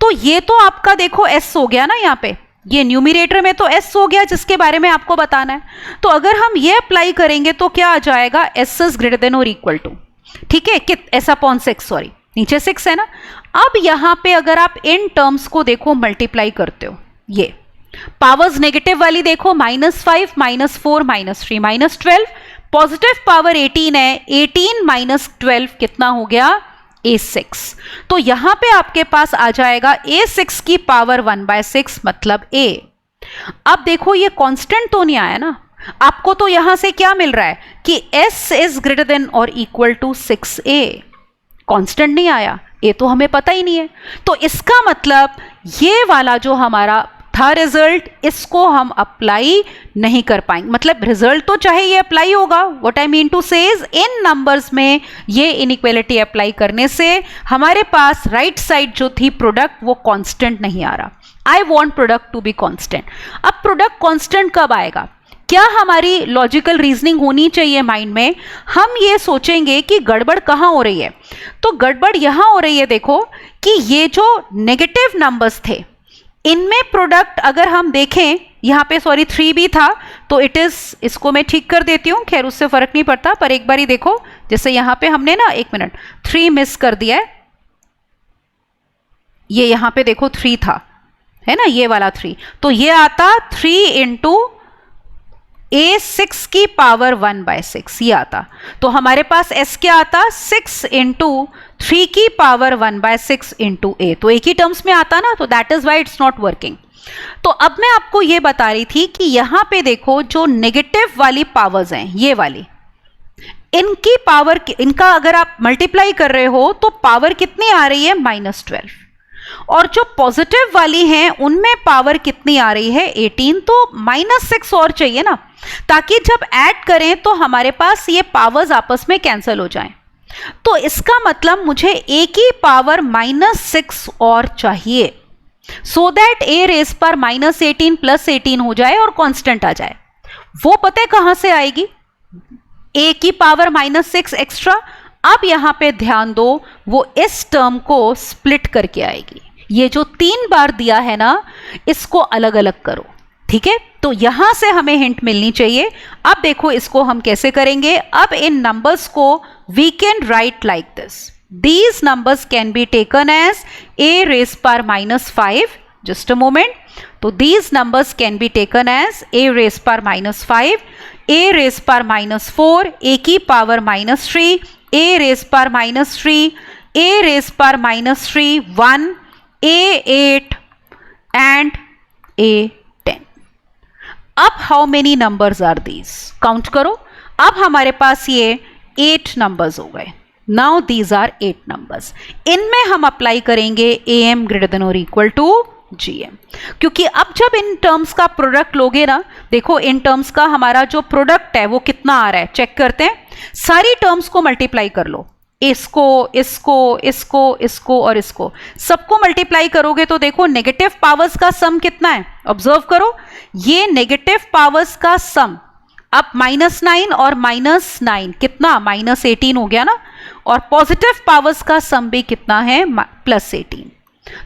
तो ये तो आपका देखो s हो गया ना, यहां पे ये न्यूमरेटर में तो s हो गया जिसके बारे में आपको बताना है। तो अगर हम ये अप्लाई करेंगे तो क्या आ जाएगा, s इज ग्रेटर देन और इक्वल टू, ठीक है, s अपॉन 6, सॉरी नीचे 6 है ना। अब यहां पे अगर आप इन टर्म्स को देखो मल्टीप्लाई करते हो, ये पावर्स नेगेटिव वाली देखो, -5 -4 -3 -12, पॉजिटिव पावर 18 है, 18 -12 कितना हो गया, a6। तो यहां पे आपके पास आ जाएगा a6 की पावर 1/6 मतलब a। अब देखो ये कांस्टेंट तो नहीं आया ना, आपको तो यहां से क्या मिल रहा है कि s इज ग्रेटर देन और इक्वल टू 6a, कांस्टेंट नहीं आया, a तो हमें पता ही नहीं है। तो इसका मतलब ये वाला जो हमारा था रिजल्ट, इसको हम अप्लाई नहीं कर पाएंगे। मतलब रिजल्ट तो चाहे ये अप्लाई होगा, what I mean to say is in numbers में ये इनइक्वालिटी अप्लाई करने से हमारे पास राइट साइड जो थी प्रोडक्ट वो कांस्टेंट नहीं आ रहा। I want product to be constant. अब प्रोडक्ट कांस्टेंट कब आएगा? क्या हमारी लॉजिकल रीजनिंग होनी चाहिए माइंड में, हम ये सोचेंगे कि गड़बड़ कहाँ हो रही है। तो गड़बड़ यहाँ हो रही है, देखो कि ये जो नेगेटिव नंबर्स थे इनमें प्रोडक्ट अगर हम देखें, यहाँ पे सॉरी 3 भी था तो इट इज, इसको मैं ठीक कर देती हूँ, खैर उससे फर्क नहीं पड़ता, पर एक बार ही देखो, जैसे यहाँ पे हमने ना 1 मिनट 3 मिस कर दिया है, ये यहाँ पे देखो 3 था, है ना, ये वाला 3, तो ये आता 3 इंटू A6 की पावर 1/6 ये आता। तो हमारे पास S क्या आता? 6 इंटू 3 की पावर 1/6 इंटू A, तो एक ही टर्म्स में आता ना, तो that is why it's not working. तो अब मैं आपको ये बता रही थी कि यहां पे देखो जो नेगेटिव वाली पावर्स हैं, ये वाली, इनकी पावर, इनका अगर आप मल्टीप्लाई कर रहे हो तो पावर कितनी आ रही है? -12। और जो पॉजिटिव वाली हैं उनमें पावर कितनी आ रही है? 18। तो -6 और चाहिए ना, ताकि जब ऐड करें तो हमारे पास ये पावर्स आपस में कैंसिल हो जाएं। तो इसका मतलब मुझे a की पावर -6 और चाहिए, सो दैट a रेस पर -18 + 18 हो जाए और कांस्टेंट आ जाए। वो पता है कहां से आएगी? a की पावर -6 एक्स्ट्रा। अब यहां पे ध्यान दो, वो इस टर्म को स्प्लिट करके आएगी। ये जो 3 बार दिया है ना, इसको अलग अलग करो, ठीक है। तो यहां से हमें हिंट मिलनी चाहिए। अब देखो इसको हम कैसे करेंगे। अब इन नंबर्स को we can write like this, these numbers can be taken as a raise power -5, just a moment. तो these numbers can be taken as a raise power -5, a raise पर -4, a की पावर -3, a रेस पर -3, a raise पर -3, 1, a8 and a10। अब how many numbers are these? Count करो। अब हमारे पास ये 8 नंबर्स हो गए। Now these are 8 numbers. इनमें हम अप्लाई करेंगे am > gm, क्योंकि अब जब इन टर्म्स का प्रोडक्ट लोगे ना, देखो इन टर्म्स का हमारा जो प्रोडक्ट है वो कितना आ रहा है, चेक करते हैं। सारी टर्म्स को मल्टीप्लाई कर लो, इसको, इसको, इसको, इसको और इसको, सबको मल्टीप्लाई करोगे तो देखो नेगेटिव पावर्स का सम कितना है। ऑब्जर्व करो, ये नेगेटिव पावर्स का सम अब -9 और -9 कितना, -18 हो गया ना। और पॉजिटिव पावर्स का सम भी कितना है, +18।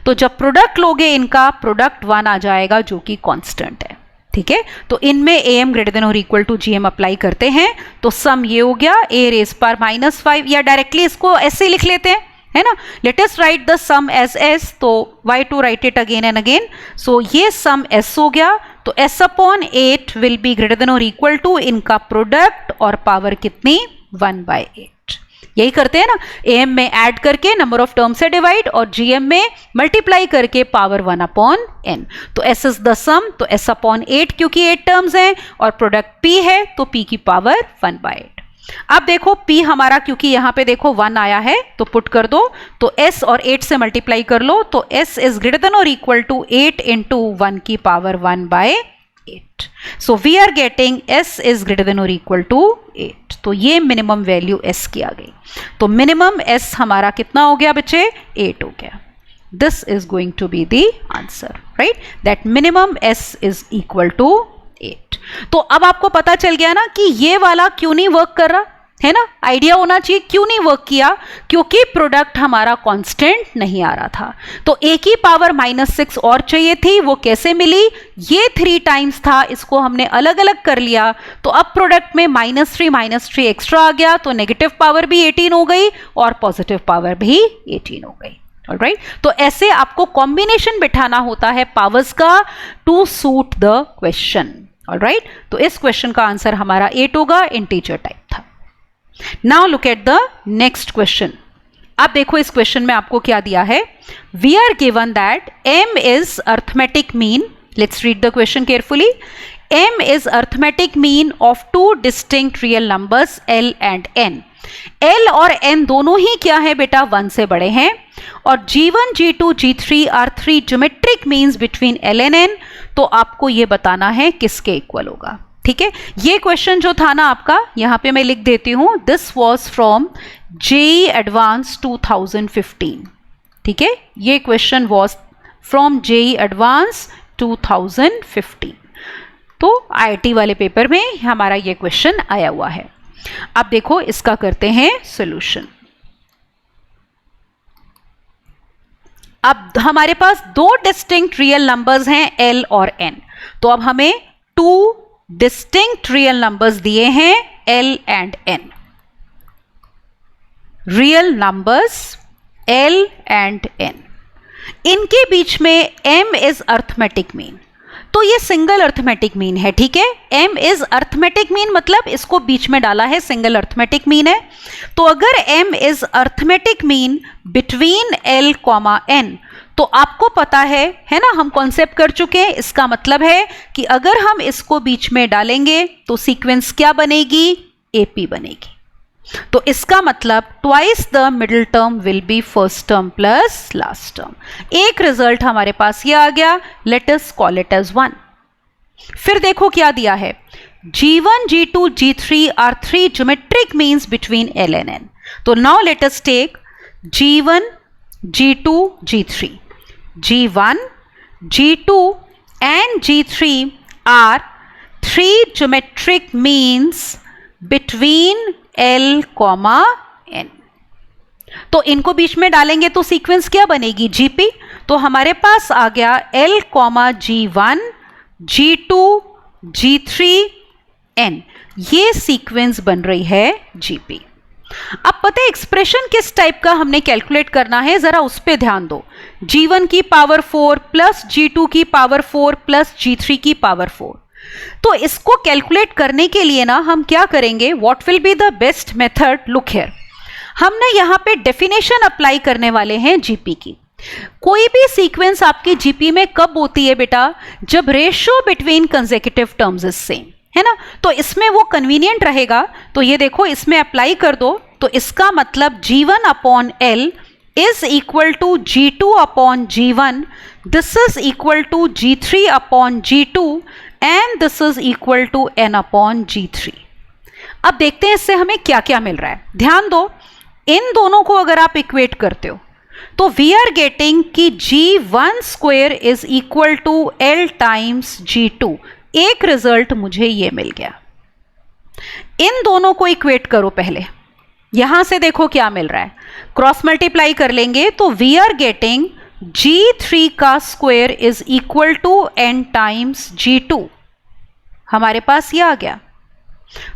तो जब प्रोडक्ट लोगे इनका, प्रोडक्ट 1 आ जाएगा जो कि कांस्टेंट है, ठीक है। तो इनमें am > gm अप्लाई करते हैं तो सम ये हो गया a रेस पर -5, या डायरेक्टली इसको ऐसे लिख लेते हैं, है ना। Let us write the sum as s, तो why to write it again and again। So ये सम s हो गया, तो s/8 विल बी > इनका प्रोडक्ट और पावर कितनी, 1/8। यही करते हैं ना, am में ऐड करके नंबर ऑफ टर्म से डिवाइड और gm में मल्टीप्लाई करके पावर 1/n। तो s इज द सम, तो s/8 क्योंकि 8 टर्म्स हैं और प्रोडक्ट p है तो p की पावर 1/8। अब देखो p हमारा, क्योंकि यहां पे देखो 1 आया है तो पुट कर दो, तो s और 8 से मल्टीप्लाई कर लो, तो s इज > 8 इंटू 1 की power 1/8। So we are getting s is > 8। तो ये मिनिमम वैल्यू s की आ गई। तो मिनिमम s हमारा कितना हो गया बच्चे, 8 हो गया। This is going to be the answer, right, that minimum s is = 8। तो अब आपको पता चल गया ना कि ये वाला क्यों नहीं वर्क कर रहा, है ना। आइडिया होना चाहिए क्यों नहीं वर्क किया, क्योंकि प्रोडक्ट हमारा कांस्टेंट नहीं आ रहा था। तो a की पावर -6 और चाहिए थी, वो कैसे मिली, ये 3 टाइम्स था, इसको हमने अलग अलग कर लिया, तो अब प्रोडक्ट में -3 एक्स्ट्रा आ गया, तो नेगेटिव पावर भी 18 हो गई और पॉजिटिव पावर भी 18 हो गई। ऑलराइट, तो ऐसे आपको कॉम्बिनेशन बिठाना होता है पावर्स का to suit the question. Alright, तो इस क्वेश्चन का आंसर हमारा 8 होगा, इंटीजर टाइप था। Now look at the next question. अब देखो इस क्वेश्चन में आपको क्या दिया है। We are given that m is arithmetic mean. Let's read the question carefully. m is arithmetic mean of two distinct real numbers l and n. l और n दोनों ही क्या है बेटा, 1 से बड़े हैं और G1, G2, G3 are 3 geometric means between L and N, तो आपको ये बताना है किसके इक्वल होगा। ठीक है, ये क्वेश्चन जो था ना आपका, यहां पे मैं लिख देती हूं, this was from JEE advance 2015। ठीक है, ये question was from JEE advance 2015। तो IIT वाले पेपर में हमारा ये क्वेश्चन आया हुआ है। अब देखो इसका करते हैं सॉल्यूशन। अब हमारे पास दो डिस्टिंक्ट रियल नंबर्स हैं L और N, तो अब हमें टू डिस्टिंक्ट रियल नंबर्स दिए हैं L and N। Real numbers L and N, इनके बीच में M इज अर्थमेटिक मीन, तो ये सिंगल अर्थमेटिक मीन है। ठीक है, M इज अर्थमेटिक मीन मतलब इसको बीच में डाला है, सिंगल अर्थमेटिक मीन है। तो अगर M is arithmetic mean between L comma N, तो आपको पता है ना, हम कॉन्सेप्ट कर चुके हैं। इसका मतलब है कि अगर हम इसको बीच में डालेंगे तो सीक्वेंस क्या बनेगी, AP बनेगी। तो इसका मतलब twice the middle term will be first term plus last term. एक रिजल्ट हमारे पास ये आ गया, let us call it as 1। फिर देखो क्या दिया है, G1, G2, G3 are 3 geometric means between L and N। तो now let us take G1, G2, G3। G1, G2 and G3 are 3 geometric means between L, N। तो इनको बीच में डालेंगे तो सीक्वेंस क्या बनेगी, GP। तो हमारे पास आ गया L, G1, G2, G3, N, ये सीक्वेंस बन रही है GP। अब पता है एक्सप्रेशन किस टाइप का हमने कैलकुलेट करना है, जरा उस पे ध्यान दो। G1 की पावर 4 प्लस G2 की पावर 4 प्लस G3 की पावर 4। तो इसको कैलकुलेट करने के लिए ना हम क्या करेंगे, what will be the best method, look here. हम ना यहाँ पे डेफिनेशन अप्लाई करने वाले हैं GP की। कोई भी सीक्वेंस आपकी GP में कब होती है बेटा, जब ratio between consecutive terms is same, है ना। तो इसमें वो कन्वीनियंट रहेगा। तो ये देखो इसमें अप्लाई कर दो, तो इसका मतलब G1 upon L is equal to G2 upon G1, this is equal to G3 upon G2 and this is equal to N upon G3। अब देखते हैं इससे हमें क्या क्या मिल रहा है। ध्यान दो, इन दोनों को अगर आप इक्वेट करते हो तो वी आर गेटिंग कि G1 square is equal to L times G2। एक रिजल्ट मुझे ये मिल गया। इन दोनों को इक्वेट करो पहले, यहां से देखो क्या मिल रहा है, क्रॉस मल्टीप्लाई कर लेंगे तो वी आर गेटिंग G3 का square is equal to N times G2। हमारे पास ये आ गया।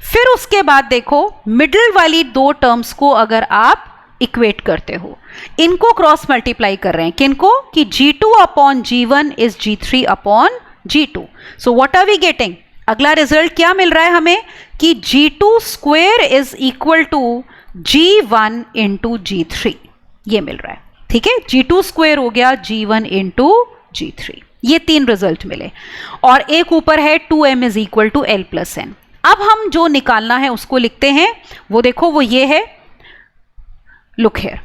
फिर उसके बाद देखो मिडिल वाली दो टर्म्स को अगर आप इक्वेट करते हो, इनको क्रॉस मल्टीप्लाई कर रहे हैं, किनको, कि G2 upon G1 is G3 upon G2। So what are we getting, अगला रिजल्ट क्या मिल रहा है हमें, कि G2 square is equal to G1 into G3, ये मिल रहा है। ठीक है, G2 स्क्वायर हो गया G1 इंटू G3। ये तीन रिजल्ट मिले, और एक ऊपर है 2m is equal to L plus N। अब हम जो निकालना है उसको लिखते हैं, वो देखो वो ये है, look here,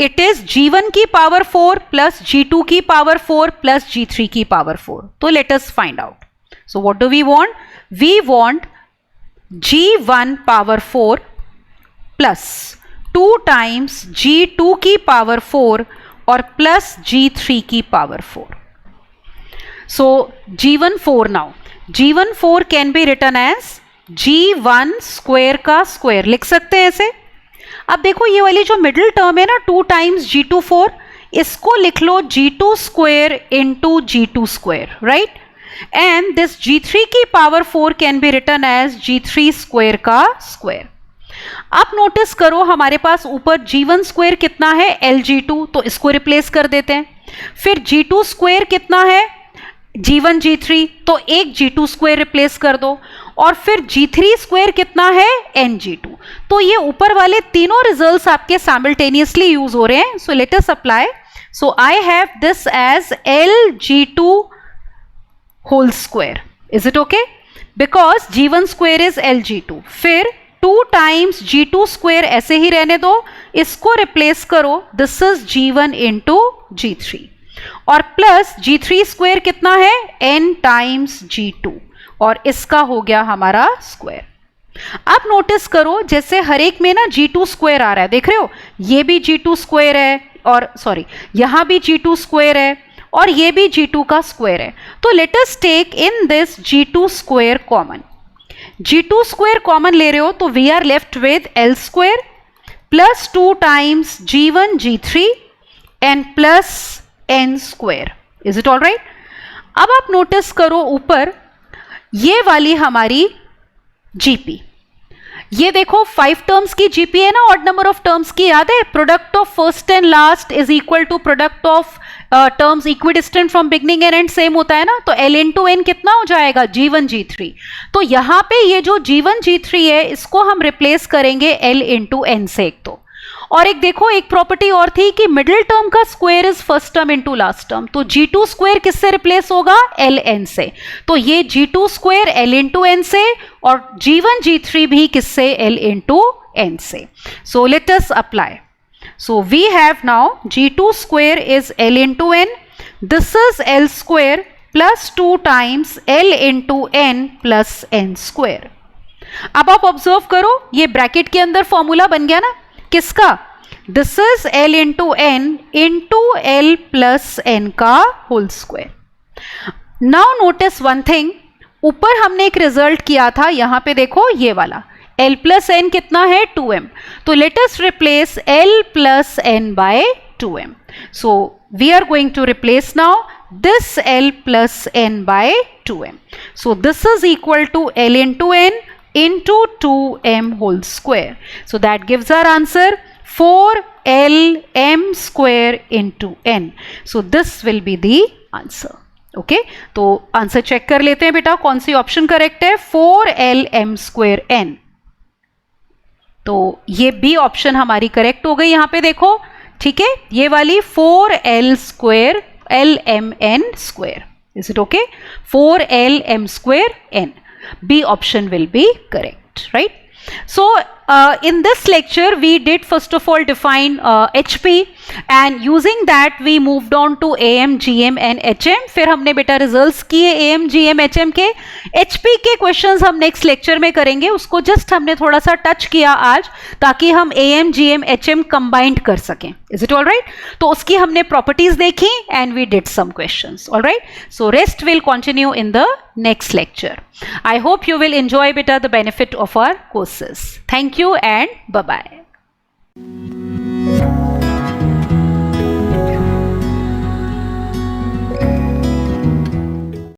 it is G1 की पावर 4 प्लस G2 की पावर 4 प्लस G3 की पावर 4। तो let us find out. So what do we want, we want G1 power 4 plus 2 times G2 की पावर 4 और प्लस G3 की power 4। So G1 4, now G1 4 can be written as G1 square का square, लिख सकते हैं ऐसे। अब देखो ये वाली जो मिडिल टर्म है ना 2 टाइम्स G2 4, इसको लिख लो G2 square into G2 square, right. And this G3 की power 4 can be written as G3 square का स्क्वायर। अब नोटिस करो हमारे पास ऊपर G1 स्क्वायर कितना है, LG2, तो इसको रिप्लेस कर देते हैं। फिर G2 स्क्वायर कितना है, G1 G3, तो एक G2 स्क्वायर रिप्लेस कर दो, और फिर G3 स्क्वायर कितना है, NG2। तो ये ऊपर वाले तीनों रिजल्ट्स आपके साइमल्टेनियसली यूज हो रहे हैं। So let us apply. So I have this as LG2 whole square, is it okay, because G1 square is LG2, फिर 2 टाइम्स G2 स्क्वायर ऐसे ही रहने दो, इसको रिप्लेस करो, this is G1 into G3 और प्लस G3 स्क्वायर कितना है n times G2 और इसका हो गया हमारा स्क्वायर। अब नोटिस करो जैसे हर एक में ना G2 स्क्वायर आ रहा है, देख रहे हो, ये भी G2 स्क्वायर है और सॉरी यहां भी G2 स्क्वायर है और ये भी G2 का स्क्वायर है। तो let us take in this G2 square common. G2 square common ले रहे हो तो we are left with L square plus 2 times G1 G3 and plus n square. Is it all right? अब आप notice करो ऊपर ये वाली हमारी जीपी, ये देखो 5 टर्म्स की जीपी है ना, ऑड नंबर ऑफ टर्म्स की, याद है? Product of first and last is equal to product of terms equidistant from beginning and end same होता है ना, तो L इंटू एन कितना हो जाएगा G1 G3। तो यहां पे ये जो G1 G3 है इसको हम रिप्लेस करेंगे L इंटू एन से एक तो, और एक देखो एक प्रॉपर्टी और थी कि मिडिल टर्म का square is first term into last term, तो G2 स्क्वायर किससे रिप्लेस होगा Ln से, तो ये G2 square L into n से और G1 G3 भी किससे L इंटू एन से। So let us apply. So we have now G2 square is L into n, this is L square plus 2 times L into n plus n square. अब आप observe करो ये bracket के अंदर formula बन गया ना किसका, this is L into N into L plus N का whole square. Now notice one thing, ऊपर हमने एक रिजल्ट किया था, यहां पे देखो ये वाला L प्लस एन कितना है 2m, तो let us replace L plus n by 2m। So we are going to replace now this L plus n by 2m। So this is equal to L into n into 2m whole square. So that gives our answer 4lm square into n. So this will be the answer. Okay, तो answer check कर लेते हैं बेटा कौन C option correct है, 4lm square n। तो ये B option हमारी करेक्ट हो गई, यहां पे देखो, ठीक है, ये वाली 4l square lmn square। Is it okay? 4lm square n. B option will be correct, right? So in this lecture we did first of all define HP and using that we moved on to AM, GM and HM। फिर हमने बेटा results किए AM, GM, HM के। HP के questions हम next lecture में करेंगे, उसको जस्ट हमने थोड़ा सा टच किया आज ताकि हम AM, GM, HM कंबाइंड कर सकें। Is it all right? तो उसकी हमने प्रॉपर्टीज देखी and we did some questions. All right, so rest will continue in the next lecture. I hope you will enjoy beta the benefit of our courses. Thank you and bye-bye.